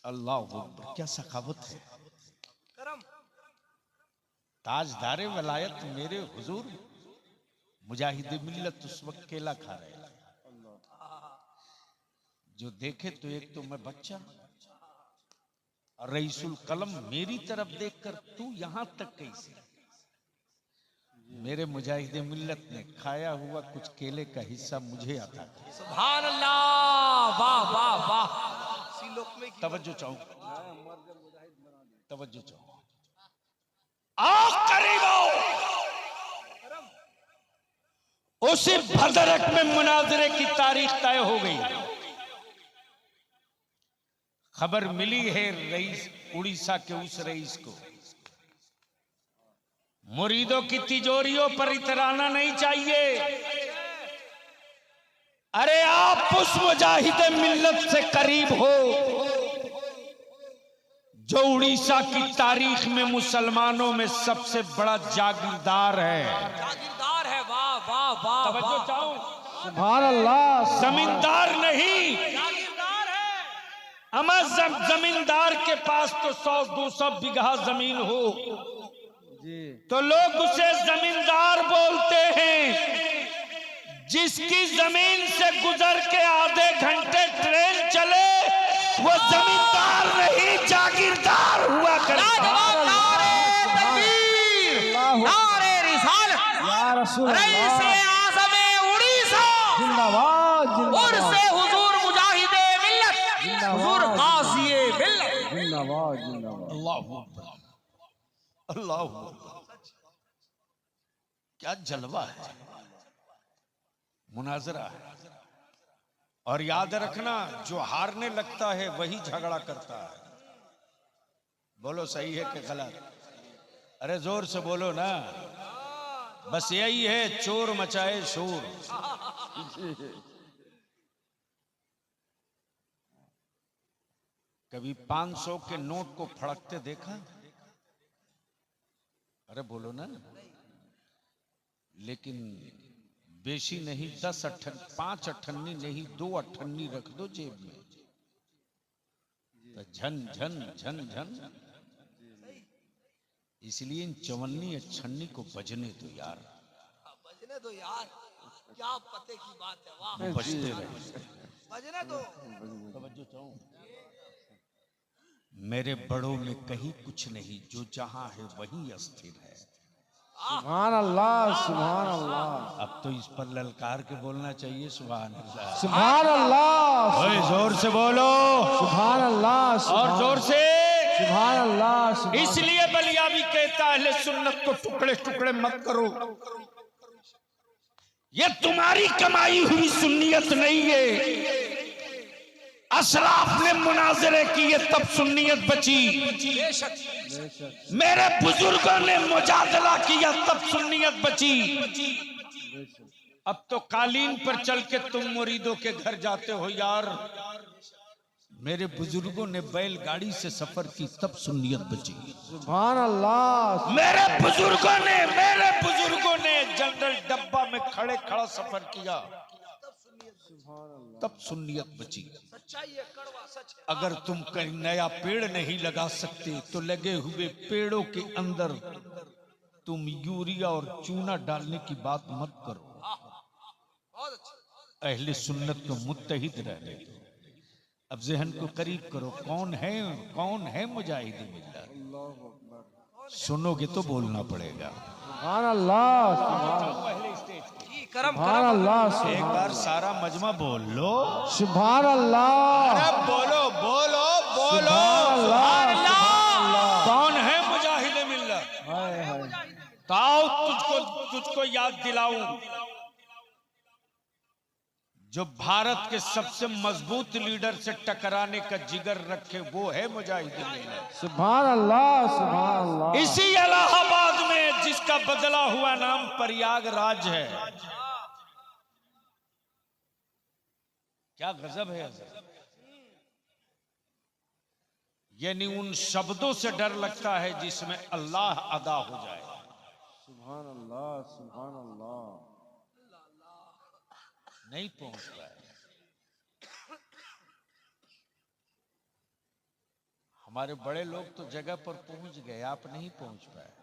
अल्लाह अकबर, क्या सखावत है। ताजदारे वलायत मेरे हुजूर मुजाहिद मिल्लत उस वक्त केला खा रहे थे। जो देखे तो एक तो मैं बच्चा, और रईसुल कलम मेरी तरफ देखकर तू यहां तक कैसे? मेरे मुजाहिदे मिल्लत ने खाया हुआ कुछ केले का हिस्सा मुझे आता था। सुभान अल्लाह, वाह वाह वाह। तवज्जो चाहूं, तवज्जो चाहूं। आओ करीब आओ। उसी भदरक में मुनाजरे की तारीख तय हो गई। खबर मिली है रईस, उड़ीसा के उस रईस को। मुरीदों की तिजोरियों पर इतराना नहीं चाहिए। अरे आप उस मुजाहिदे मिल्लत से करीब हो जो उड़ीसा की तारीख में मुसलमानों में सबसे बड़ा जागीरदार है। जागीरदार है, वाह वाह वाह। तवज्जो चाहो, सुभान अल्लाह। जमींदार नहीं, जागीरदार है। अमा जमींदार के पास तो 100-200 बीघा जमीन हो तो लोग उसे जमींदार बोलते हैं। जिसकी जमीन से गुजर के आधे घंटे ट्रेन चले वो जमींदार नहीं, जागीरदार हुआ करता। नारे तकबीर, नारे रिसालत, या रसूल रईस आज़म उड़ीसा, जिंदाबाद और जिंदाबाद से हुजूर मुजाहिदे मिल्लत, हुजूर गाज़िए मिल्लत। जिंदाबाद जिंदाबाद। अल्लाहू अकबर, अल्लाहू अकबर। क्या जलवा है, मुनाजरा है। और याद रखना, जो हारने लगता है वही झगड़ा करता है। बोलो सही है कि गलत? अरे जोर से बोलो ना। बस यही है, चोर मचाए शोर। कभी 500 के नोट को फड़कते देखा? अरे बोलो ना। लेकिन बेशी नहीं, 5 अठन्नी नहीं, 2 अठन्नी रख दो जेब में तो झन झन झन झन। इसलिए इन 54 अठन्नी को बजने दो यार, बजने दो यार, क्या पते की बात है, वाह। बजते रहे, बजने दो। तवज्जो चाहूं। मेरे बड़ों में कहीं कुछ नहीं, जो जहां है वहीं अस्थिर है। सुभान अल्लाह सुभान अल्लाह। अब तो इस पर ललकार के बोलना चाहिए, सुभान अल्लाह। सुभान अल्लाह। ओए जोर से बोलो, सुभान अल्लाह। और जोर से। सुभान अल्लाह। इसलिए बलिया भी कहता है, अहले सुन्नत को टुकड़े टुकड़े मत करो। ये तुम्हारी कमाई हुई सुन्नियत नहीं है। असलाफ ने मुनाजरे किए तब सुन्नियत बची। मेरे बुजुर्गों ने मुजादला किया तब सुन्नियत बची। अब तो कालीन पर चल के तुम मुरीदों के घर जाते हो यार। मेरे बुजुर्गों ने बैलगाड़ी से सफर की तब सुन्नियत बची। सुभान अल्लाह। मेरे बुजुर्गों ने जनरल डब्बा में खड़े खड़ा सफर किया तब सुन्नियत बची। अगर तुम कहीं नया पेड़ नहीं लगा सकते तो लगे हुए पेड़ों के अंदर तुम यूरिया और चूना डालने की बात मत करो। अहले सुन्नत को मुत्तहिद रहने दो। अब जहन को करीब करो, कौन है मुजाहिद मिल्लत? सुनोगे तो बोलना पड़ेगा। सुभान अल्लाह। सुभान अल्लाह। एक बार सारा मजमा बोल लो, सुभान अल्लाह। अरे बोलो बोलो बोलो। सुभान अल्लाह। कौन है मुजाहिद मिल्लत? हाय हाय। तो आओ तुझको याद दिलाऊं। जो भारत के सबसे मजबूत लीडर से टकराने का जिगर रखे वो है मुजाहिद मिल्लत। सुभान अल्लाह। सुभान अल्लाह। इसी इलाहाबाद में जिसका बदला हुआ नाम प्रयागराज है। क्या गजब है। यानी उन शब्दों से डर लगता है जिसमें अल्लाह अदा हो जाए। सुभान अल्लाह। सुभान अल्लाह। नहीं पहुंच पाए। हमारे बड़े लोग तो जगह पर पहुंच गए, आप नहीं पहुंच पाए।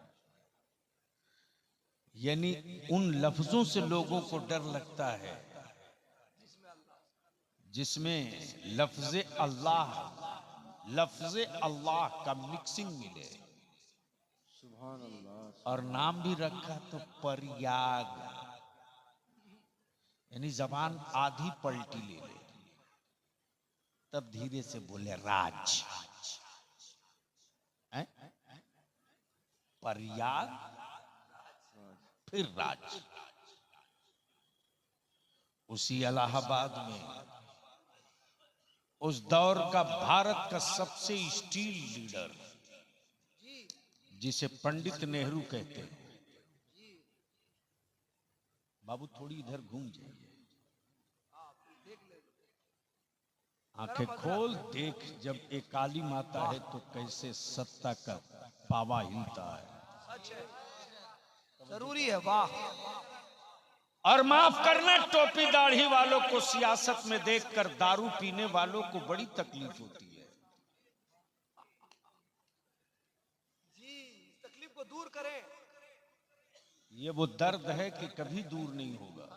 यानी उन लफ्जों से लोगों को डर लगता है जिसमें लफ्ज अल्लाह, लफ्ज अल्लाह का मिक्सिंग मिले। और नाम भी रखा तो परयाग, यानी जबान आधी पलटी ले ले, तब धीरे से बोले राज। हैं? परयाग फिर राज। उसी इलाहाबाद में उस दौर का भारत का सबसे स्टील लीडर, जिसे पंडित नेहरू कहते हैं, बाबू थोड़ी इधर घूम जाइए, आंखें खोल देख, जब एक काली माता है तो कैसे सत्ता का पावा हिलता है। जरूरी है, वाह। और माफ करना, टोपी दाढ़ी वालों को सियासत में देखकर दारू पीने वालों को बड़ी तकलीफ होती है। जी, इस तकलीफ को दूर करें। ये वो दर्द है कि कभी दूर नहीं होगा।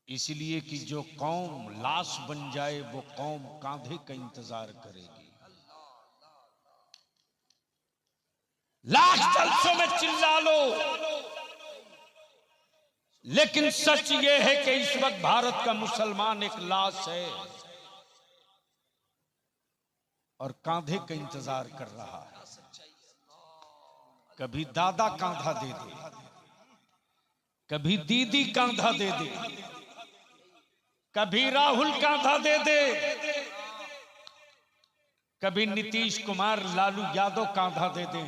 इसलिए कि जो कौम लाश बन जाए वो कौम कांधे का इंतजार करेगी। लाख जलसों में चिल्ला लो, लेकिन सच ये है कि इस वक्त भारत का मुसलमान एक लाश है और कांधे का इंतजार कर रहा है। कभी दादा कांधा दे दे, कभी दीदी कांधा दे दे, कभी राहुल कांधा दे दे, कभी नीतीश कुमार लालू यादव कांधा दे दे।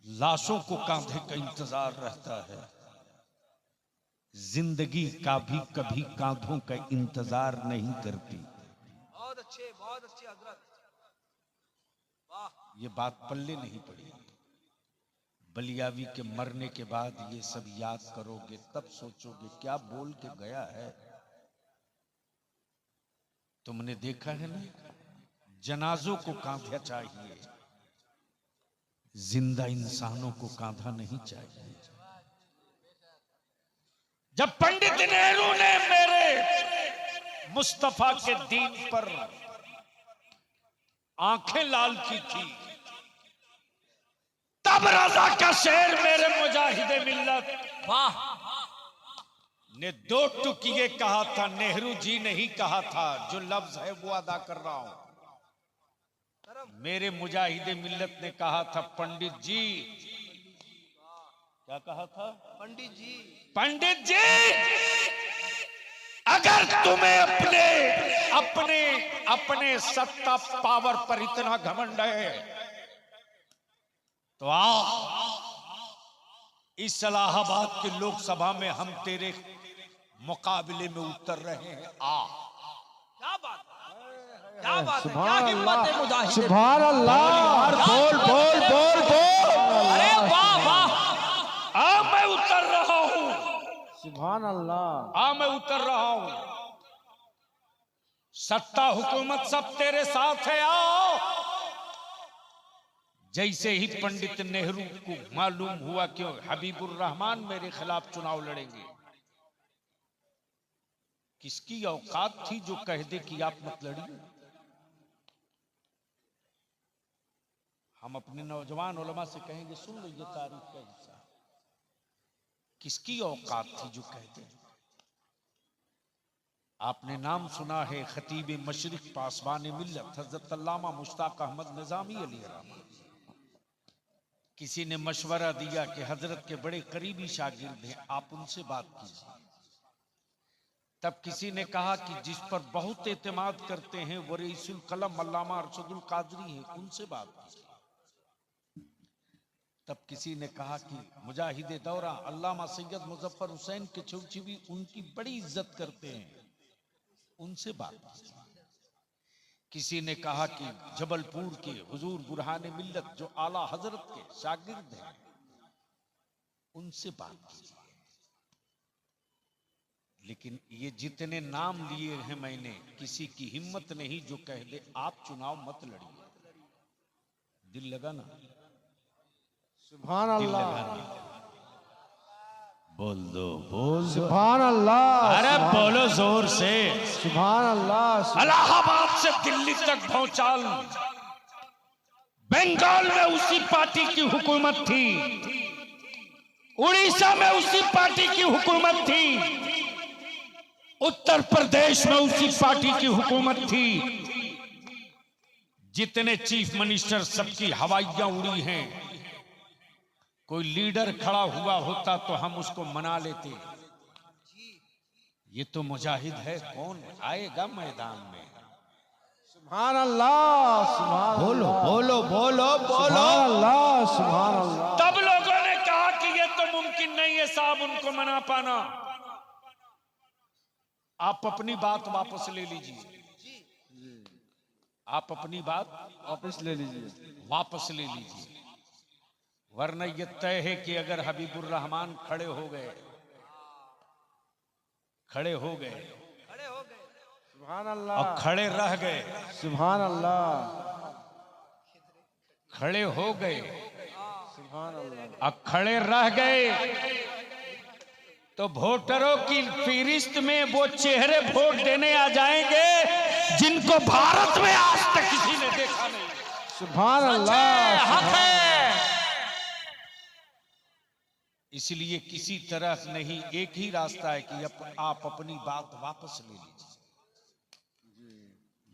लाशों को कांधे का इंतजार रहता है। जिंदगी का भी कभी कांधों का इंतजार नहीं करती। बहुत अच्छे हजरत, वाह। ये बात पल्ले नहीं पड़ी। बलियावी के मरने के बाद ये सब याद करोगे, तब सोचोगे क्या बोल के गया है। तुमने देखा है ना, जनाजों को कांधा चाहिए, जिंदा इंसानों को कांधा नहीं चाहिए। जब पंडित नेहरू ने मेरे मुस्तफा के दीन पर आंखें लाल की थी, तब रजा का शेर मेरे मुजाहिदे मिल्लत वाह। ने दो टुकिए कहा था, नेहरू जी नहीं कहा था। जो लफ्ज है वो अदा कर रहा हूं। मेरे मुजाहिदे मिल्लत ने कहा था, पंडित जी, क्या कहा था? पंडित जी, पंडित जी, अगर तुम्हें अपने अपने अपने सत्ता पावर पर इतना घमंड है तो आओ, इस इलाहाबाद के लोकसभा में हम तेरे मुकाबले में उतर रहे हैं। आ, क्या बात है, क्या बात है, क्या हिम्मत है मुजाहिद। सुभान अल्लाह। बोल बोल बोल बोल। अरे वाह वाह। आ मैं उतर रहा हूं, सुभान अल्लाह। आ मैं उतर रहा हूं। सत्ता हुकूमत सब तेरे साथ है, आओ। जैसे ही पंडित नेहरू को मालूम हुआ कि हबीबुर रहमान मेरे खिलाफ चुनाव लड़ेंगे, किसकी औकात थी जो कह दे कि आप मत लड़िए। हम अपने नौजवान उलमा से कहेंगे, सुन लो ये तारीख का हिस्सा, किसकी औकात थी जो कहते। आपने नाम सुना है खतीब मशरिक पासबान मिल्लत हजरत अल्लामा मुश्ताक अहमद निजामी अलैहिर्रहमान। किसी ने मशवरा दिया कि हजरत के बड़े करीबी शागिर्द हैं, आप उनसे बात कीजिए। तब किसी ने कहा कि जिस पर बहुत एतमाद करते हैं वो रईसुल कलम अल्लामा अरशदुल कादरी हैं, उनसे बात कीजिए। तब किसी ने कहा कि मुजाहिदे दौरा अल्लामा सैयद मुजफ्फर हुसैन के चौचीवी उनकी बड़ी इज्जत करते हैं, उनसे बात कीजिए। किसी ने कहा कि जबलपुर के हुजूर बुरहाने मिल्लत जो आला हजरत के शागिर्द हैं, उनसे बात कीजिए। लेकिन ये जितने नाम लिए हैं मैंने, किसी की हिम्मत नहीं जो कह दे आप चुनाव मत लड़िए। दिल लगा ना? सुभान दिल अल्लाह। लगा ना? बोल दो बोल दो। सुभान अल्लाह, अरे बोलो जोर से। सुभान अल्लाह। इलाहाबाद से दिल्ली तक भौचाल, बंगाल में उसी पार्टी की हुकूमत थी, उड़ीसा में उसी पार्टी की हुकूमत थी, उत्तर प्रदेश में उसी पार्टी की हुकूमत थी। जितने चीफ मिनिस्टर सबकी हवाइयां उड़ी हैं। कोई लीडर खड़ा हुआ होता तो हम उसको मना लेते। ये तो मुजाहिद है, कौन आएगा मैदान में? सुभान अल्लाह, सुभान बोलो अल्लाह, बोलो बोलो बोलो। सुभान अल्लाह, सुभान अल्लाह। तब लोगों ने कहा कि ये तो मुमकिन नहीं है साहब उनको मना पाना। आप अपनी बात वापस ले लीजिए, आप अपनी बात वापस ले लीजिए। वापस ले लीजिए, वरना ये तय है कि अगर हबीबुर रहमान खड़े हो गए, खड़े हो गए सुभान और अल्लाह, खड़े रह गए, सुभान अल्लाह, खड़े हो गए सुभान अल्लाह। और खड़े रह गए तो वोटरों की फहरिस्त में वो चेहरे वोट देने आ जाएंगे जिनको भारत में आज तक किसी ने देखा नहीं। सुभान अल्लाह, हक है। इसलिए किसी तरह नहीं, एक ही रास्ता है कि आप अपनी बात वापस ले लीजिए।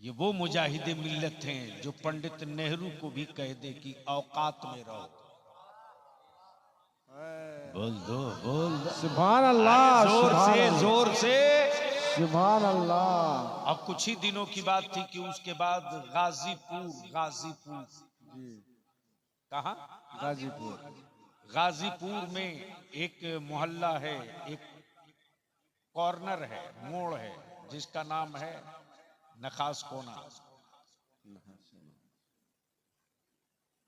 ये वो मुजाहिदे मिल्लत हैं जो पंडित नेहरू को भी कह दे कि औकात में रहो। बोल दो बोल दो। सुभान अल्लाह, जोर सुभान से अल्लाह, जोर से। सुभान अल्लाह। अब कुछ ही दिनों की बात थी कि उसके बाद गाजीपुर, गाजीपुर कहाँ? गाजीपुर में एक मोहल्ला है, एक कॉर्नर है, मोड़ है, जिसका नाम है नखास कोना।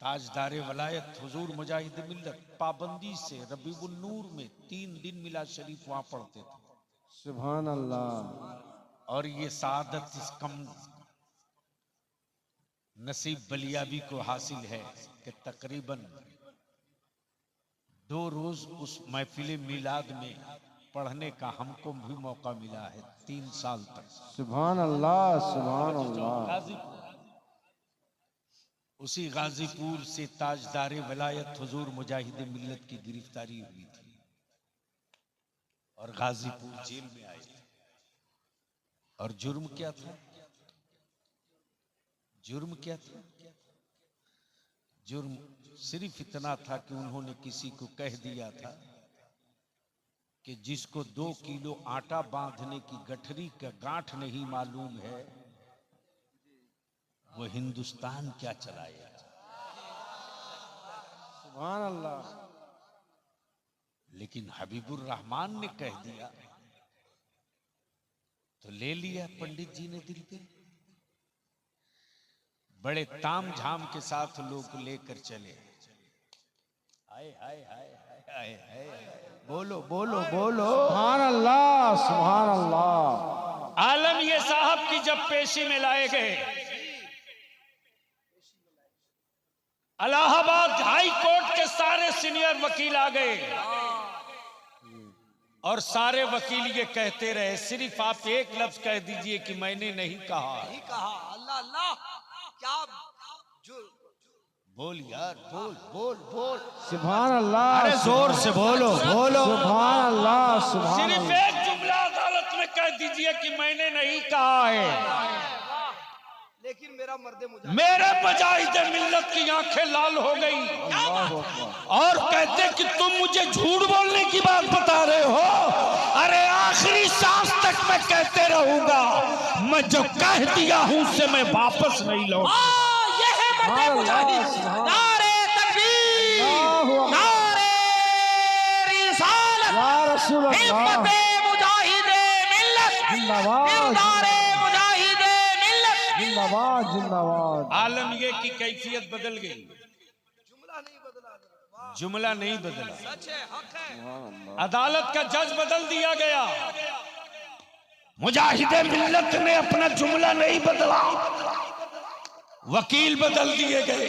ताजदारे वलायत हुजूर मुजाहिद मिल्लत पाबंदी से रबीउन नूर में 3 दिन मिलाद शरीफ वहां पढ़ते थे। सुभान अल्लाह। और ये सादत इस कम नसीब बलियाबी को हासिल है कि तकरीबन 2 रोज उस महफिल मिलाद में पढ़ने का हमको भी मौका मिला है 3 साल तक। सुभान अल्लाह, सुभान अल्लाह। गाजीपुर, उसी गाजीपुर से ताजदारे वलायत हुजूर मुजाहिद मिल्लत की गिरफ्तारी हुई थी और गाजीपुर जेल में आए थे। और जुर्म क्या था? जुर्म क्या था? जुर्म सिर्फ इतना था कि उन्होंने किसी को कह दिया था कि जिसको 2 किलो आटा बांधने की गठरी का गांठ नहीं मालूम है वो हिंदुस्तान क्या चलाएगा। सुभान अल्लाह। लेकिन हबीबुर रहमान ने कह दिया तो ले लिया पंडित जी ने दिल पे। बड़े ताम झाम के साथ लोग लेकर चले। हाय हाय हाय हाय हाय हाय, बोलो बोलो बोलो। सुभान अल्लाह, सुभान अल्लाह। आलम ये साहब की जब पेशी में लाए गए, इलाहाबाद हाई कोर्ट के सारे सीनियर वकील आ गए और सारे वकील ये कहते रहे, सिर्फ आप एक लफ्ज कह दीजिए कि मैंने नहीं कहा। नहीं कहा। अल्लाह अल्लाह, क्या बोल यार, बोल बोल बोल। सुभान अल्लाह। अरे जोर से बोलो बोलो। सुभान अल्लाह, सुभान सिर्फ अल्लाह। एक जुमला अदालत में कह दीजिए कि मैंने नहीं कहा है। लेकिन मेरा मर्दे मुझे मेरे मुजाहिद मिल्लत की आंखें लाल हो गई और कहते कि तुम मुझे झूठ बोलने की बात बता रहे हो। अरे आखिरी सांस तक मैं कहते रहूंगा, मैं जो कह दिया हूं उससे मैं वापस नहीं लौट। ये है मर्दे मुजाहिद। नारे तकबीर, नारे रिसालत, या रसूल अल्लाह। हिम्मते मुजाहिदे मिल्लत, जिंदाबाद, नारे मुजाहिदे मिल्लत। जिंदाबाद, जिंदाबाद। आलम ये की कैफियत बदल गई, जुमला नहीं बदला, जुमला नहीं बदला। सच है, हक है। अदालत का जज बदल दिया गया, मुजाहिद मिल्लत ने अपना जुमला नहीं बदला, वकील बदल दिए गए।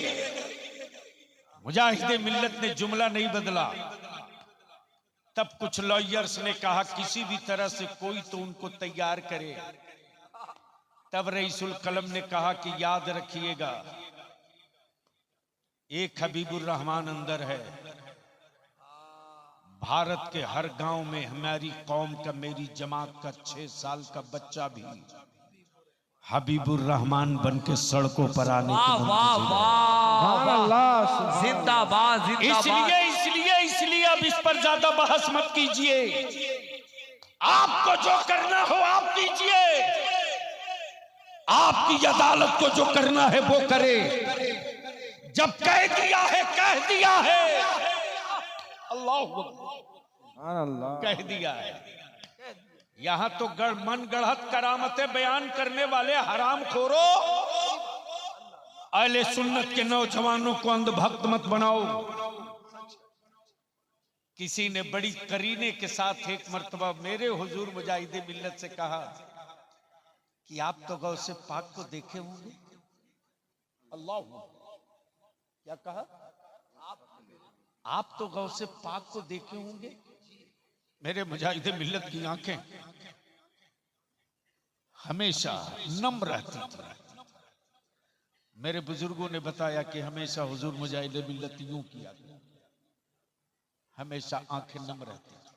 मुजाहिद मिल्लत ने जुमला नहीं बदला, तब कुछ लॉयर्स ने कहा किसी भी तरह से कोई तो उनको तैयार करे। तब रईसुल कलम ने कहा कि याद रखिएगा, एक हबीबुर रहमान अंदर है। भारत के हर गांव में हमारी कौम का, मेरी जमात का 6 साल का बच्चा भी हबीबुर रहमान बन के सड़कों पर आने वाह की वाह मंतज़र है। वाह अल्लाह जिंदाबाद जिंदाबाद। इसलिए अब इस पर ज्यादा बहस मत कीजिए। आपको जो करना हो आप कीजिए, आपकी अदालत को जो करना है वो करे। जब कह दिया है कह दिया है, अल्लाह अल्लाह कह दिया है। यहां तो मन गढ़त करामतें बयान करने वाले हराम खोरो, अहले सुन्नत के नौजवानों को अंधभक्त मत बनाओ। किसी ने बड़ी करीने के साथ एक मर्तबा मेरे हुजूर मुजाहिदे मिल्लत से कहा कि आप तो गौसे पाक को देखे होंगे। अल्लाह, क्या कहा? आप तो गौसे पाक को देखे होंगे। मेरे मुजाहिदे मिल्लत की आंखें हमेशा नम रहती थी। मेरे बुजुर्गों ने बताया कि हमेशा हुजूर मुजाहिदे मिल्लत यूं किया, हमेशा आंखें नम रहती थी।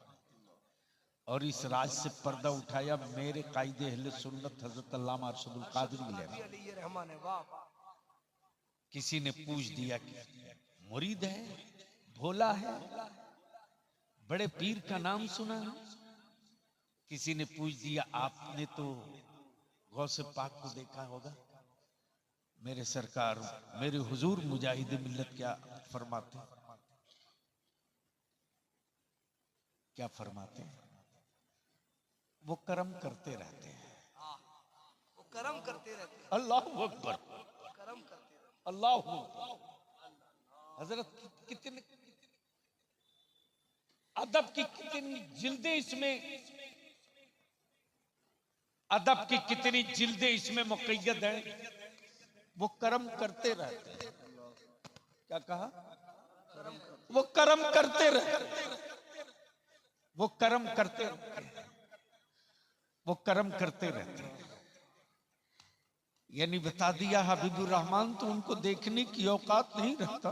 और इस राज से पर्दा उठाया मेरे कायदे अहले सुन्नत हजरत अल्लामा अरशदुल कादरी ने। किसी ने पूछ दिया कि मुरीद है, भोला है, बड़े पीर का नाम सुना है। किसी ने पूछ दिया आपने तो गौसे पाक को देखा होगा। मेरे सरकार, मेरे हुजूर मुजाहिद मिल्लत क्या फरमाते, क्या फरमाते हैं? वो कर्म करते रहते हैं, वो कर्म करते रहते हैं। अल्लाह अकबर, कर्म करते रहते अल्लाह अकबर। हजरत कितने अदब की कितनी जिल्दें इसमें, अदब की कितनी जिल्दें इसमें मुक़य्यद हैं। वो कर्म करते रहते हैं। क्या कहा? वो कर्म करते रहते, वो कर्म करते रहते, वो कर्म करते रहते। यानी बता दिया हबीबुर रहमान तो उनको देखने की औकात नहीं रखता,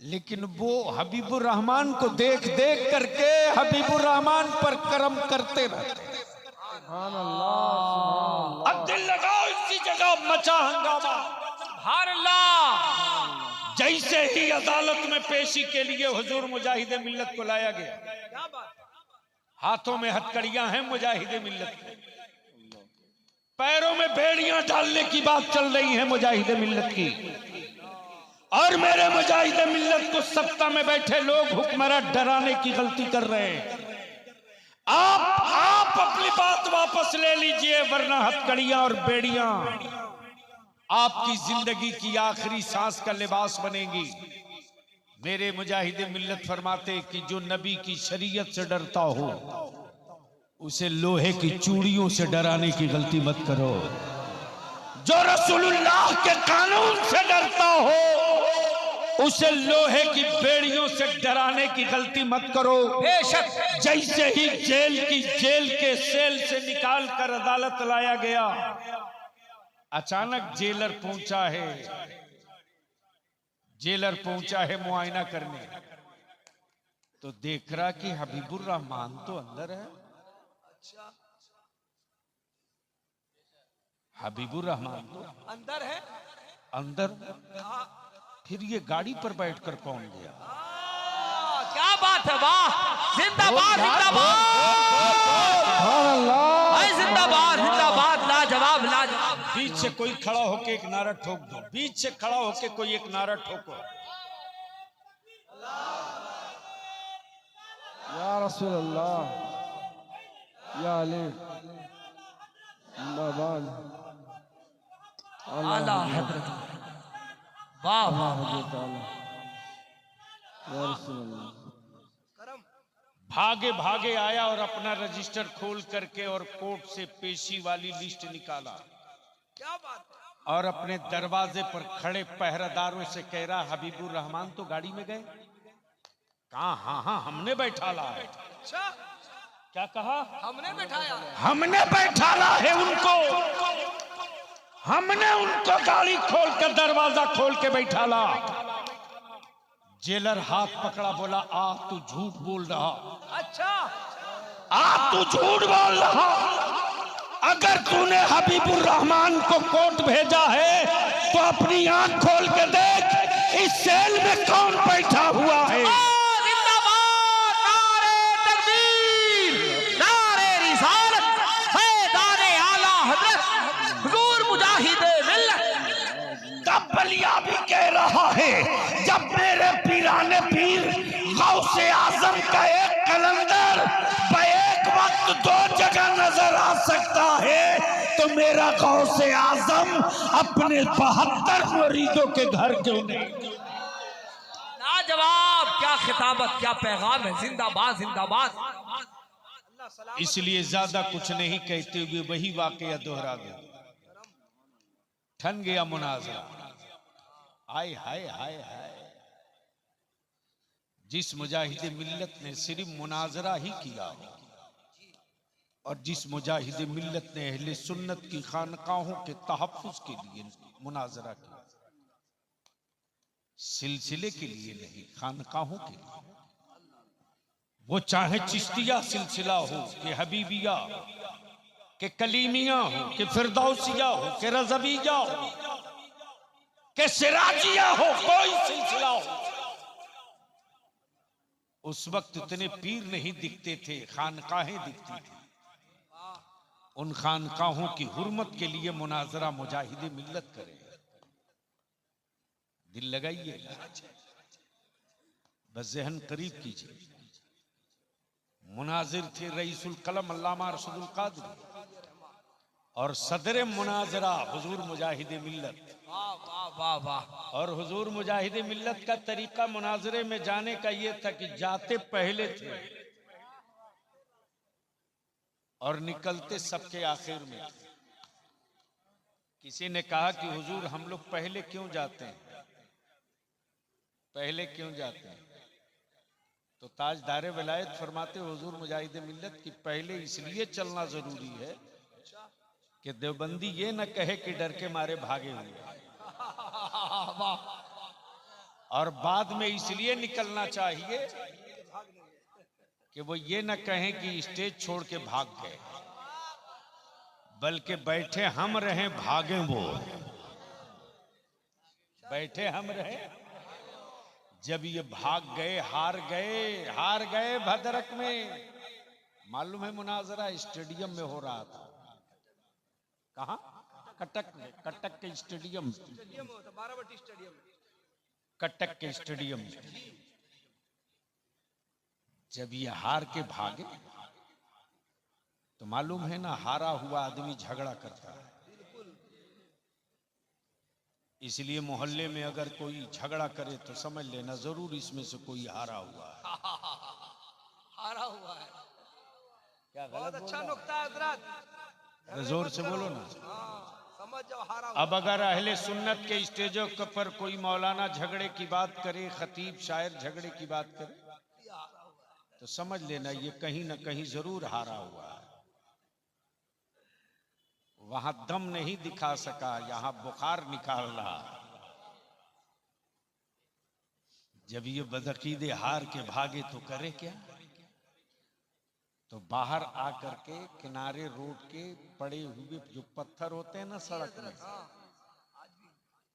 लेकिन वो हबीबुर रहमान को देख देख करके हबीबुर रहमान पर कर्म करते रहते। अब दिल लगाओ, इसी जगह मचा हंगामा। सुभान अल्लाह। जैसे ही अदालत में पेशी के लिए हुजूर मुजाहिदे मिल्लत को लाया गया, हाथों में हथकड़ियां हैं मुजाहिदे मिल्लत के, पैरों में बेड़ियां डालने की बात चल रही है मुजाहिदे मिल्लत की। और मेरे मुजाहिदे मिल्लत को सत्ता में बैठे लोग हुक्मरान डराने की गलती कर रहे हैं। आप अपनी बात वापस ले लीजिए, वरना हथकड़ियां और बेड़ियां आपकी जिंदगी की आखिरी सांस का लिबास बनेगी। मेरे मुजाहिदे मिल्लत फरमाते कि जो नबी की शरीयत से डरता हो उसे लोहे की चूड़ियों से डराने की गलती मत करो। जो रसूलुल्लाह के कानून से डरता हो उसे लोहे की बेड़ियों से डराने की गलती मत करो। बेशक जैसे ही जेल के सेल से निकाल कर अदालत लाया गया, अचानक जेलर पहुंचा है मुआयना करने, तो देख रहा कि हबीबुर रहमान तो अंदर है। हबीबुर रहमान तो अंदर है। अंदर, फिर ये गाड़ी पर बैठकर कौन गया? क्या बात है, वाह, जिंदाबाद जिंदाबाद, भाई जिंदाबाद जिंदाबाद, लाजवाब लाजवाब। बीच से कोई खड़ा होके एक नारा ठोक दो, बीच से खड़ा होके कोई एक नारा ठोको। या रसूल अल्लाह, या अली जिंदाबाद, आला हजरत, वाह वाह वाह। या रसूल अल्लाह। भागे भागे आया और अपना रजिस्टर खोल करके और कोर्ट से पेशी वाली लिस्ट निकाला। क्या बात है। और अपने दरवाजे पर खड़े पहरेदारों से कह रहा हबीबुर रहमान तो गाड़ी में गए, कहा हाँ हाँ हमने बैठाला है। अच्छा, क्या कहा? हमने बैठाया है। हमने बैठाला है उनको, हमने उनको गाड़ी खोल कर दरवाजा खोल के बैठाला। जेलर हाथ पकड़ा, बोला आ तू झूठ बोल रहा, अच्छा, आ तू झूठ बोल रहा। अगर तूने हबीबुर रहमान को कोर्ट भेजा है तो अपनी आंख खोल के देख, इस सेल में कौन बैठा हुआ है। जिंदाबाद, नारे तकबीर, नारे रिसालत, फैज़ाने आला हज़रत हुज़ूर मुजाहिदे मिल्लत। तब बलिया भी कह रहा है, जब मेरे पीराने पीर गौसे आजम का एक कलंदर एक वक्त दो जगह नजर आ सकता है तो मेरा गौसे आजम अपने 72 मुरीदों के घर क्यों नहीं? लाजवाब, क्या खिताबत, क्या पैगाम है। जिंदाबाद, जिंदाबाद। इसलिए ज्यादा कुछ नहीं कहते हुए वही वाकया दोहरा गया। ठन गया मुनाजरा। हाय हाय हाय हाय। जिस मुजाहिद मिल्लत ने सिर्फ मुनाजरा ही किया और जिस मुजाहिद मिल्लत ने अहले सुन्नत की खानकाहों के तहफ्फुज़ के लिए मुनाजरा किया, सिलसिले के लिए नहीं, खानकाहों के लिए। वो चाहे चिश्तिया सिलसिला हो कि हबीबिया कि कलीमिया हो कि फिरदौसिया हो कि रज़विया हो कि सिराजिया हो, कोई सिलसिला हो। उस वक्त इतने पीर नहीं दिखते थे, खानकाहें दिखती थी। उन खानकाहों की हुर्मत के लिए मुनाजरा मुजाहिद मिल्लत करे। दिल लगाइए, बस ज़हन करीब कीजिए। मुनाजिर थे रईसुल कलम अल्लामा अरशदुल कादरी और सदर मुनाजरा हुजूर मुजाहिद मिल्लत। वाह वाह वाह वाह। और हुजूर मुजाहिद मिल्लत का तरीका मुनाजरे में जाने का यह था कि जाते पहले थे और निकलते सबके आखिर में थे। किसी ने कहा कि हुजूर हम लोग पहले क्यों जाते हैं, पहले क्यों जाते हैं? तो ताजदारे विलायत फरमाते हुजूर मुजाहिद मिल्लत की पहले इसलिए चलना जरूरी है कि देवबंदी ये न कहे कि डर के मारे भागे हुए, और बाद में इसलिए निकलना चाहिए कि वो ये न कहें कि स्टेज छोड़ के भाग गए, बल्कि बैठे हम रहे भागे वो, बैठे हम रहे। जब ये भाग गए, हार गए भद्रक में। मालूम है मुनाजरा स्टेडियम में हो रहा था। कहा? कटक में, कटक के स्टेडियम, कटक के स्टेडियम में। जब ये हार के भागे तो मालूम है ना, हारा हुआ आदमी झगड़ा करता है। इसलिए मोहल्ले में अगर कोई झगड़ा करे तो समझ लेना जरूर इसमें से कोई हारा हुआ है। हारा हुआ है। क्या बहुत गलत अच्छा बोला? नुक्ता है हजरत। जोर से बोलो ना। समझ जाओ, हारा हुआ। अब अगर अहले सुन्नत के स्टेजों पर कोई मौलाना झगड़े की बात करे, खतीब शायर झगड़े की बात करे, तो समझ लेना ये कहीं ना कहीं जरूर हारा हुआ है। वहां दम नहीं दिखा सका, यहां बुखार निकाल रहा। जब ये बदअकीदे हार के भागे तो करे क्या? तो बाहर आकर के किनारे रोड के पड़े हुए जो पत्थर होते हैं ना सड़क में,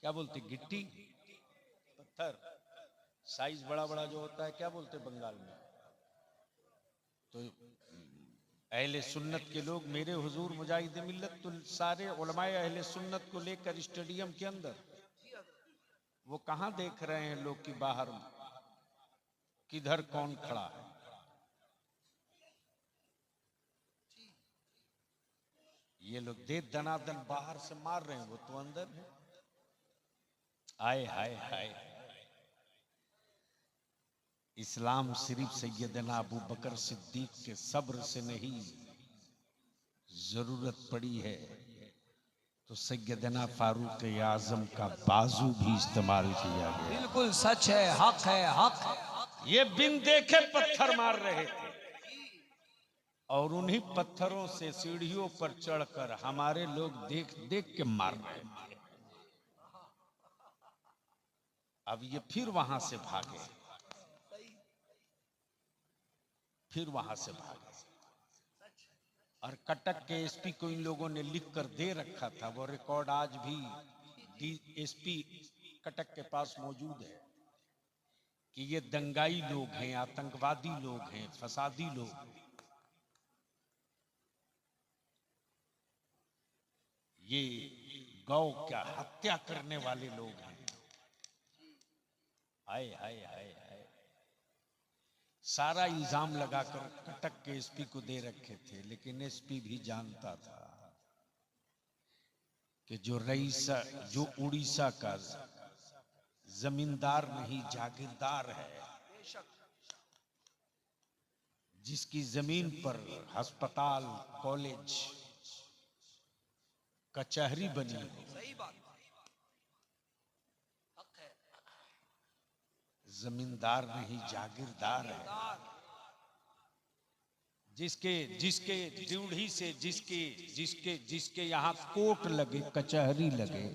क्या बोलते, गिट्टी पत्थर, साइज बड़ा बड़ा जो होता है, क्या बोलते बंगाल में। तो अहले सुन्नत के लोग, मेरे हुजूर मुजाहिद मिल्लत तो सारे उलमाए अहले सुन्नत को लेकर स्टेडियम के अंदर, वो कहां देख रहे हैं लोग कि बाहर किधर कौन खड़ा है। ये लोग दे दनादन बाहर से मार रहे हैं, वो तो अंदर है। आए हाय हाय। इस्लाम सिर्फ सैयदना अबू बकर सिद्दीक के सब्र से नहीं, जरूरत पड़ी है तो सैयदना फारूक आजम का बाजू भी इस्तेमाल किया गया। बिल्कुल सच है, हक है, हक है। ये बिन देखे पत्थर मार रहे थे और उन्हीं पत्थरों से सीढ़ियों पर चढ़कर हमारे लोग देख देख के मार रहे थे। अब ये फिर वहां से भागे, फिर वहां से भागे। और कटक के एसपी को इन लोगों ने लिख कर दे रखा था, वो रिकॉर्ड आज भी डीएसपी कटक के पास मौजूद है कि ये दंगाई लोग हैं, आतंकवादी लोग हैं, फसादी लोग, ये गौ क्या हत्या करने वाले लोग हैं। हाय हाय हाय हाय, सारा इल्जाम लगाकर कटक के एसपी को दे रखे थे। लेकिन एसपी भी जानता था कि जो रईसा, जो उड़ीसा का जमींदार नहीं जागीरदार है, जिसकी जमीन पर अस्पताल, कॉलेज, कचहरी बनी हो, जमींदार नहीं जागीरदार है, जिसके जिसके ड्यूढ़ी से जिसके जिसके जिसके यहाँ कोर्ट लगे, कचहरी लगे,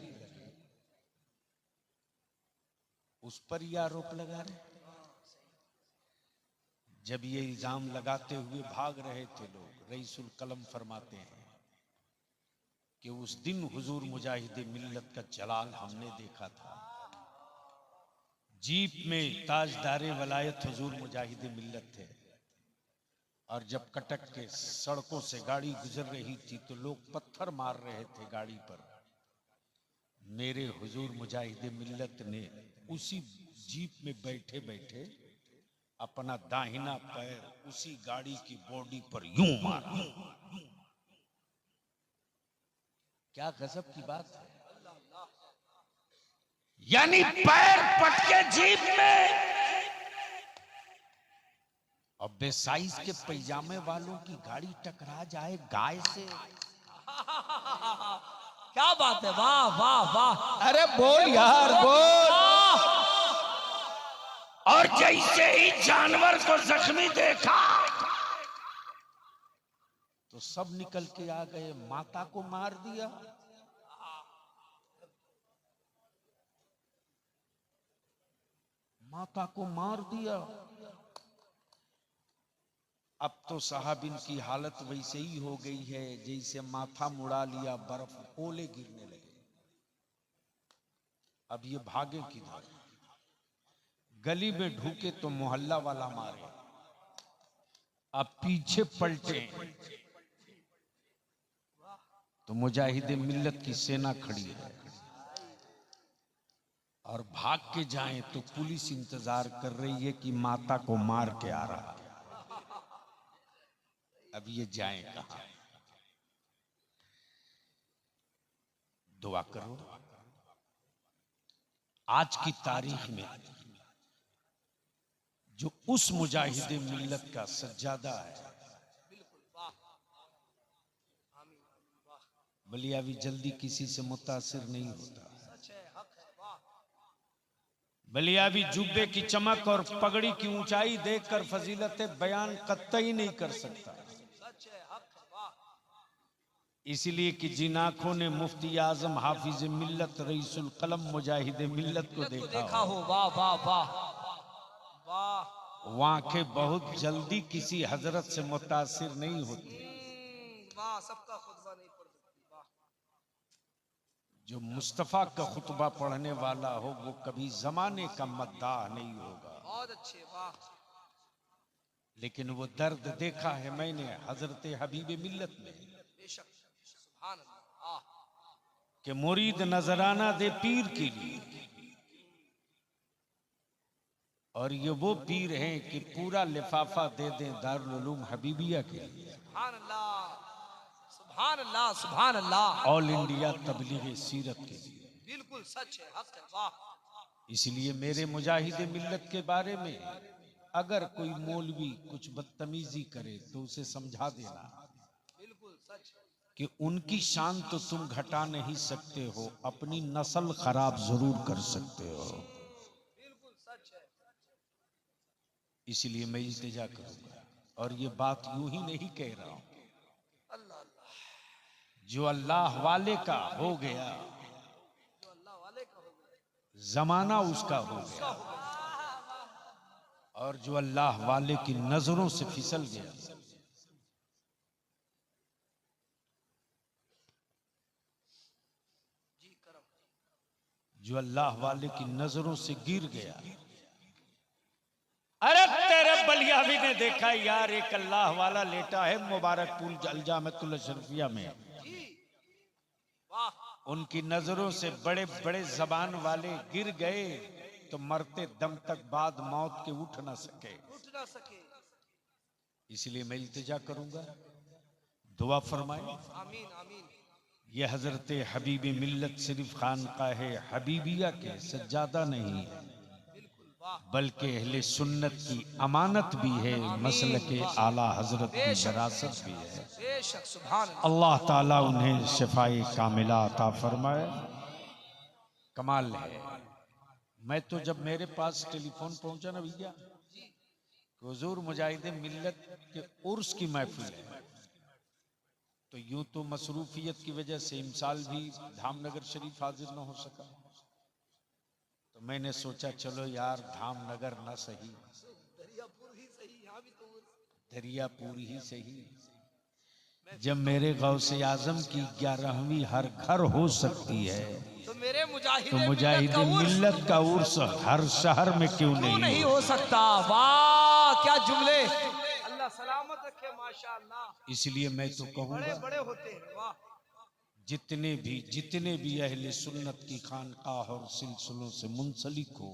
उस पर यह आरोप लगा रहे। जब ये इल्जाम लगाते हुए भाग रहे थे लोग, रईसुल कलम फरमाते हैं कि उस दिन हुजूर मुजाहिदे मिल्लत का जलाल हमने देखा था। जीप में ताजदारे वलायत हुजूर मुजाहिदे मिल्लत थे और जब कटक के सड़कों से गाड़ी गुजर रही थी तो लोग पत्थर मार रहे थे गाड़ी पर। मेरे हुजूर मुजाहिदे मिल्लत ने उसी जीप में बैठे बैठे अपना दाहिना पैर उसी गाड़ी की बॉडी पर यूं मारा। क्या गजब की बात है। यानी पैर पटके जीप में, और बेसाइज के पैजामे वालों की गाड़ी टकरा जाए गाय से। क्या बात है, वाह वाह वाह। अरे बोल यार बोल। और जैसे ही जानवर को जख्मी देखा तो सब निकल के आ गए, माता को मार दिया। माता को मार दिया। अब तो साहबिन की हालत वैसे ही हो गई है जैसे माथा मुड़ा लिया, बर्फ ओले गिरने लगे। अब ये भागे किधर? गली में ढूके तो मोहल्ला वाला मारे, अब पीछे पलटे तो मुजाहिदे मिल्लत की सेना खड़ी है, और भाग के जाएं तो पुलिस इंतजार कर रही है कि माता को मार के आ रहा है। अब ये जाएं कहां? दुआ करो आज की तारीख में जो उस मुजाहिदे मिल्लत का सज्जादा है, बलियावी जल्दी किसी से मुतासिर नहीं होता। बलियावी जुब्बे की चमक और पगड़ी की ऊंचाई देखकर फजीलत बयान कतई नहीं कर सकता। इसलिए कि जिन आंखों ने मुफ्ती आजम हाफिज मिल्लत रईसुल कलम मुजाहिदे मिल्लत को देखा हो, वाह वाह वाह वाह। वो आंखें बहुत जल्दी किसी हजरत से मुतासिर नहीं होती। वाह, सबका खुतबा नहीं पढ़ सकती। वाह। जो मुस्तफा का खुतबा पढ़ने वाला हो वो कभी जमाने का मद्दाह नहीं होगा। बहुत अच्छे, वाह। लेकिन वो दर्द देखा है मैंने हजरत हबीब मिल्लत में बेशक, सुभान अल्लाह। कि मुरीद नजराना दे पीर के लिए, और ये वो पीर हैं कि पूरा लिफाफा दे दें दारुल उलूम हबीबिया के लिए। सुभान अल्लाह, सुभान अल्लाह, सुभान अल्लाह। ऑल इंडिया तबलीग सीरत के लिए। बिल्कुल सच है, हक है, वाह। इसलिए मेरे मुजाहिदे मिल्लत के बारे में अगर कोई मौलवी कुछ बदतमीजी करे तो उसे समझा देना बिल्कुल सच है कि उनकी शान तो तुम घटा नहीं सकते हो, अपनी नस्ल खराब जरूर कर सकते हो। बिल्कुल सच है। इसलिए मैं इल्तिजा करूंगा, और ये बात यूं ही नहीं कह रहा हूं, जो अल्लाह वाले का हो गया, जमाना उसका हो गया, और जो अल्लाह वाले की नजरों से फिसल गया, जो अल्लाह वाले की नजरों से गिर गया। अरे तेरे बलिया भी ने देखा यार, एक अल्लाह वाला लेटा है मुबारकपुर अलजामतुल अशरफिया में, उनकी नजरों से बड़े बड़े जबान वाले गिर गए तो मरते दम तक बाद मौत के उठ ना सके। इसलिए मैं इल्तिजा करूंगा, दुआ फरमाए। ये हजरत हबीबी मिल्लत सिर्फ खानकाह हबीबिया के सज्जादा नहीं है, बल्कि अहले सुन्नत की अमानत भी है, मसल के आला हजरत की विरासत भी है। अल्लाह ताला उन्हें शिफाए कामिला अता फरमाए। कमाल है। मैं तो जब मेरे पास टेलीफोन पहुंचा ना भैया, हुजूर मुजाहिदे मिल्लत के उर्स की महफिल है, तो यूं तो मसरूफियत की वजह से इमसाल भी धामनगर शरीफ हाजिर न हो सका, तो मैंने सोचा चलो यार धामनगर न सही, दरियापुर ही सही। जब मेरे गौसे आजम की 11वीं हर घर हो सकती है, तो मेरे तो मुजाहिदे मिल्लत का उर्स हर शहर में क्यों नहीं हो सकता। वाह क्या जुमले, अल्लाह सलामत रखे माशाअल्लाह। इसलिए मैं तो कहूंगा बड़े होते हैं। वाह, जितने भी अहले सुन्नत की खानकाह और सिलसिलों से मुंसलिक हो,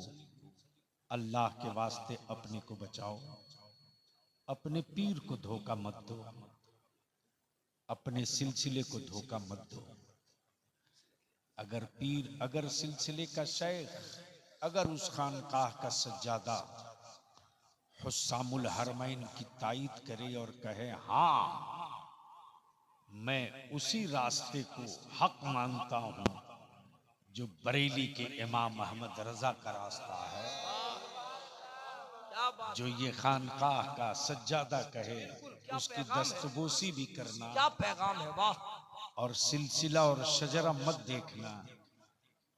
अल्लाह के वास्ते अपने को बचाओ, अपने पीर को धोखा मत दो, अपने सिलसिले को धोखा मत दो। अगर पीर, अगर सिलसिले का शेख, अगर उस खानकाह का सज्जादा हुस्सामुल हरमैन की तायीद करे और कहे हाँ मैं उसी रास्ते को हक मानता हूं जो बरेली के इमाम अहमद रजा का रास्ता है, जो ये खानकाह का सज्जादा कहे उसकी दस्तबोसी भी करना, क्या पैगाम है। वाह, और सिलसिला और शजरा मत देखना,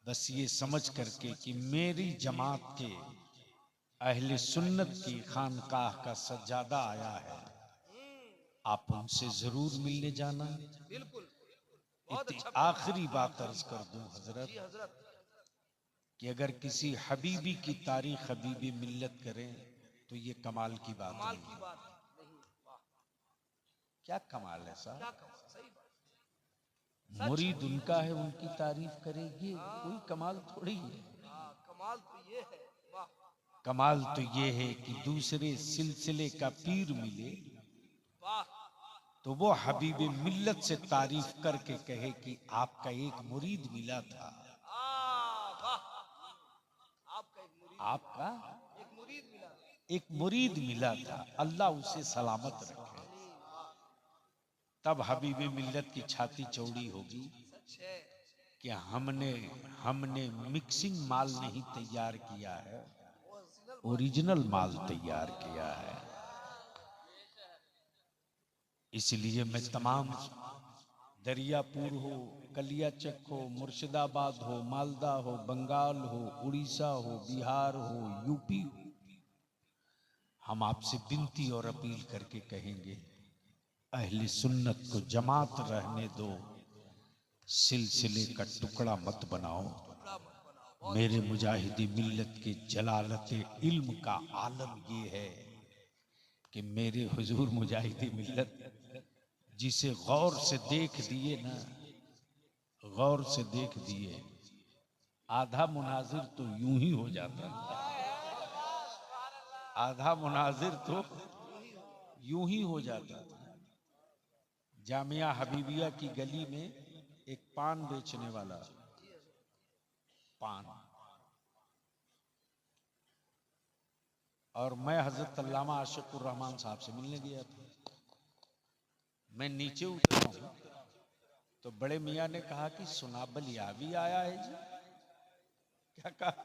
बस ये समझ करके कि मेरी जमात के अहले सुन्नत की खानकाह का सज्जादा आया है, आप उनसे जरूर मिलने जाना। बिल्कुल। आखिरी बात अर्ज कर दूं हजरत, कि अगर किसी हबीबी की तारीख हबीबी मिल्लत करें तो ये कमाल की बात नहीं है। क्या कमाल है साहब, मुरीद उनका है, उनकी तारीफ करेगी, कोई कमाल थोड़ी है। कमाल तो ये है। वाह, कमाल तो ये है कि दूसरे सिलसिले का पीर मिले तो वो हबीब मिल्लत से तारीफ करके कहे कि आपका एक मुरीद मिला था, आपका एक मुरीद मिला था, अल्लाह उसे सलामत रखे। तब हबीब मिल्लत की छाती चौड़ी होगी कि हमने मिक्सिंग माल नहीं तैयार किया है, ओरिजिनल माल तैयार किया है। इसलिए मैं तमाम दरियापुर हो, कलियाचक हो, मुर्शिदाबाद हो, मालदा हो, बंगाल हो, उड़ीसा हो, बिहार हो, यूपी हो, हम आपसे विनती और अपील करके कहेंगे अहले सुन्नत को जमात रहने दो, सिलसिले का टुकड़ा मत बनाओ। मेरे मुजाहिदी मिल्लत के जलालते इल्म का आलम ये है कि मेरे हुजूर मुजाहिदी मिल्लत जिसे गौर से देख दिए ना, गौर से देख दिए, आधा मुनाजिर तो यूं ही हो जाता, आधा मुनाजिर तो यूं ही हो जाता। जामिया हबीबिया की गली में एक पान बेचने वाला, पान, और मैं हजरत अल्लामा आशिकुर रहमान साहब से मिलने गया था। मैं नीचे उतरा हूं तो बड़े मियाँ ने कहा कि सुना बलियावी आया है जी। क्या कहा?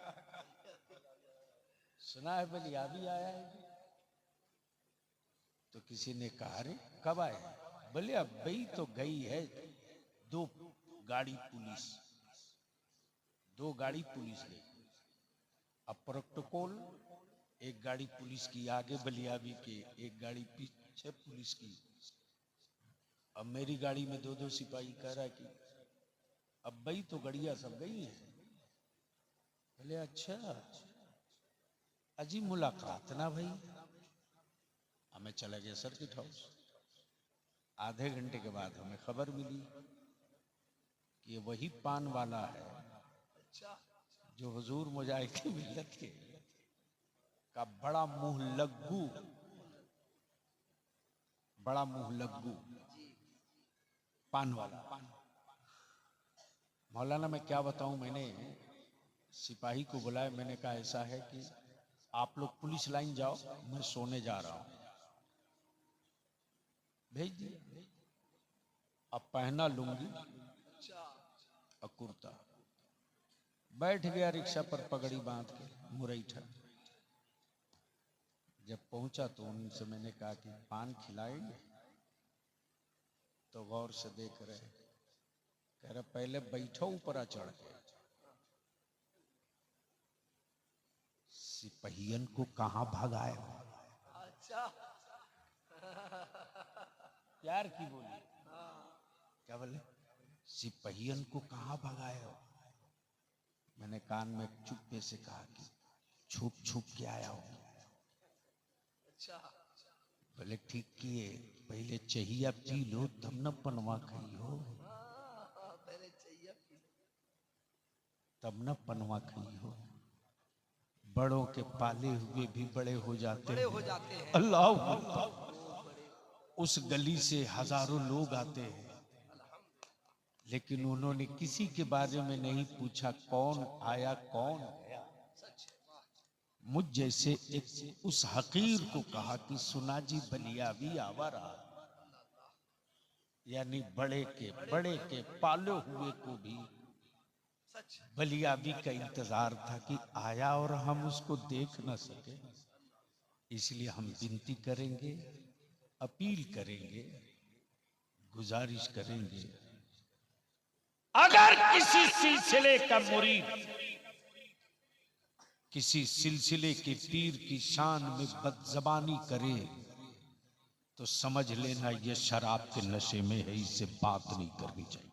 सुना है बलियावी आया है जी। तो किसी ने कहा अरे कब आए? बोले अब भाई तो गई है, दो गाड़ी पुलिस गई। अब प्रोटोकॉल, एक गाड़ी पुलिस की आगे बलियाबी के, एक गाड़ी पीछे पुलिस की। अब मेरी गाड़ी में दो सिपाही कह रहा है कि अब भाई तो गड़िया सब गई हैं। बोले अच्छा, अजी मुलाकात ना भाई। हमें चला गया सर्किट हाउस। आधे घंटे के बाद हमें खबर मिली कि ये वही पान वाला है जो हुजूर मुजाहिद मिल्लत के का बड़ा मुंह लग्गू पान वाला। मौलाना मैं क्या बताऊं, मैंने सिपाही को बुलाया, मैंने कहा ऐसा है कि आप लोग पुलिस लाइन जाओ, मैं सोने जा रहा हूं। भेज दिया। अब पहना लुंगी और कुर्ता, बैठ गया रिक्शा पर पगड़ी बांध के मुरैठा। जब पहुंचा तो उनसे मैंने कहा कि पान खिलाएंगे? तो गौर से देख रहे, कह रहे पहले बैठो ऊपर चढ़ के। सिपहियन को कहां भगाए हो? प्यार की बोली। क्या बोले? सिपहियन को कहां भगाए हो? मैंने कान में चुप्पे से कहा कि छुप के आया हूं। बोले ठीक किए, पहले चाहिया पी लो तब न पनवा खाइयो, तब न पनवा खाइयो। बड़ों के पाले हुए भी बड़े हो जाते हैं। अल्लाह, उस गली से हजारों लोग आते हैं, लेकिन उन्होंने किसी के बारे में नहीं पूछा कौन आया कौन गया। मुझ जैसे एक उस हकीर को कहा कि सुना जी बलियाबी आवारा, यानी बड़े के पाले हुए को भी बलियाबी का इंतजार था कि आया और हम उसको देख न सके। इसलिए हम विनती करेंगे, अपील करेंगे, गुजारिश करेंगे, अगर किसी सिलसिले का मुरीद किसी सिलसिले के पीर की शान में बदजबानी करे तो समझ लेना ये शराब के नशे में है, इससे बात नहीं करनी चाहिए।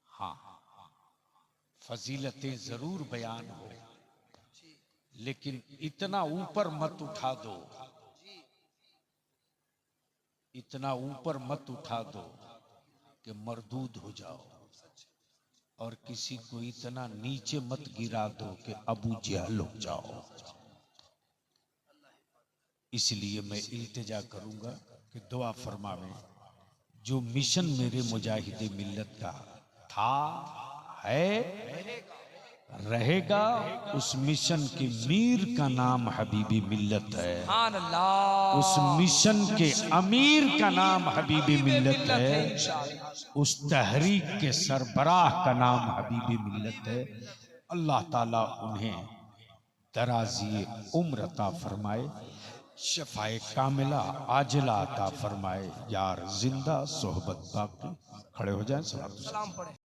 हाँ, फजीलतें जरूर बयान हो, लेकिन इतना ऊपर मत उठा दो, इतना ऊपर मत उठा दो कि मरदूद हो जाओ, और किसी को इतना नीचे मत गिरा दो कि अबू जहल हो जाओ। इसलिए मैं इल्तिजा करूंगा कि दुआ फरमावे, जो मिशन मेरे मुजाहिदे मिल्लत का था, है, रहेगा, उस मिशन के मीर का नाम हबीबी मिल्लत है। उस मिशन के अमीर का नाम हबीबी मिल्लत है। उस तहरीक के सरबराह का नाम हबीबी मिल्लत है। अल्लाह ताला उन्हें दराज़ी उम्र अता फरमाए, शफ़ाए कामिला आजिला अता फरमाए। यार जिंदा सोहबत बाकी। खड़े हो जाएं, सलाम पढ़े।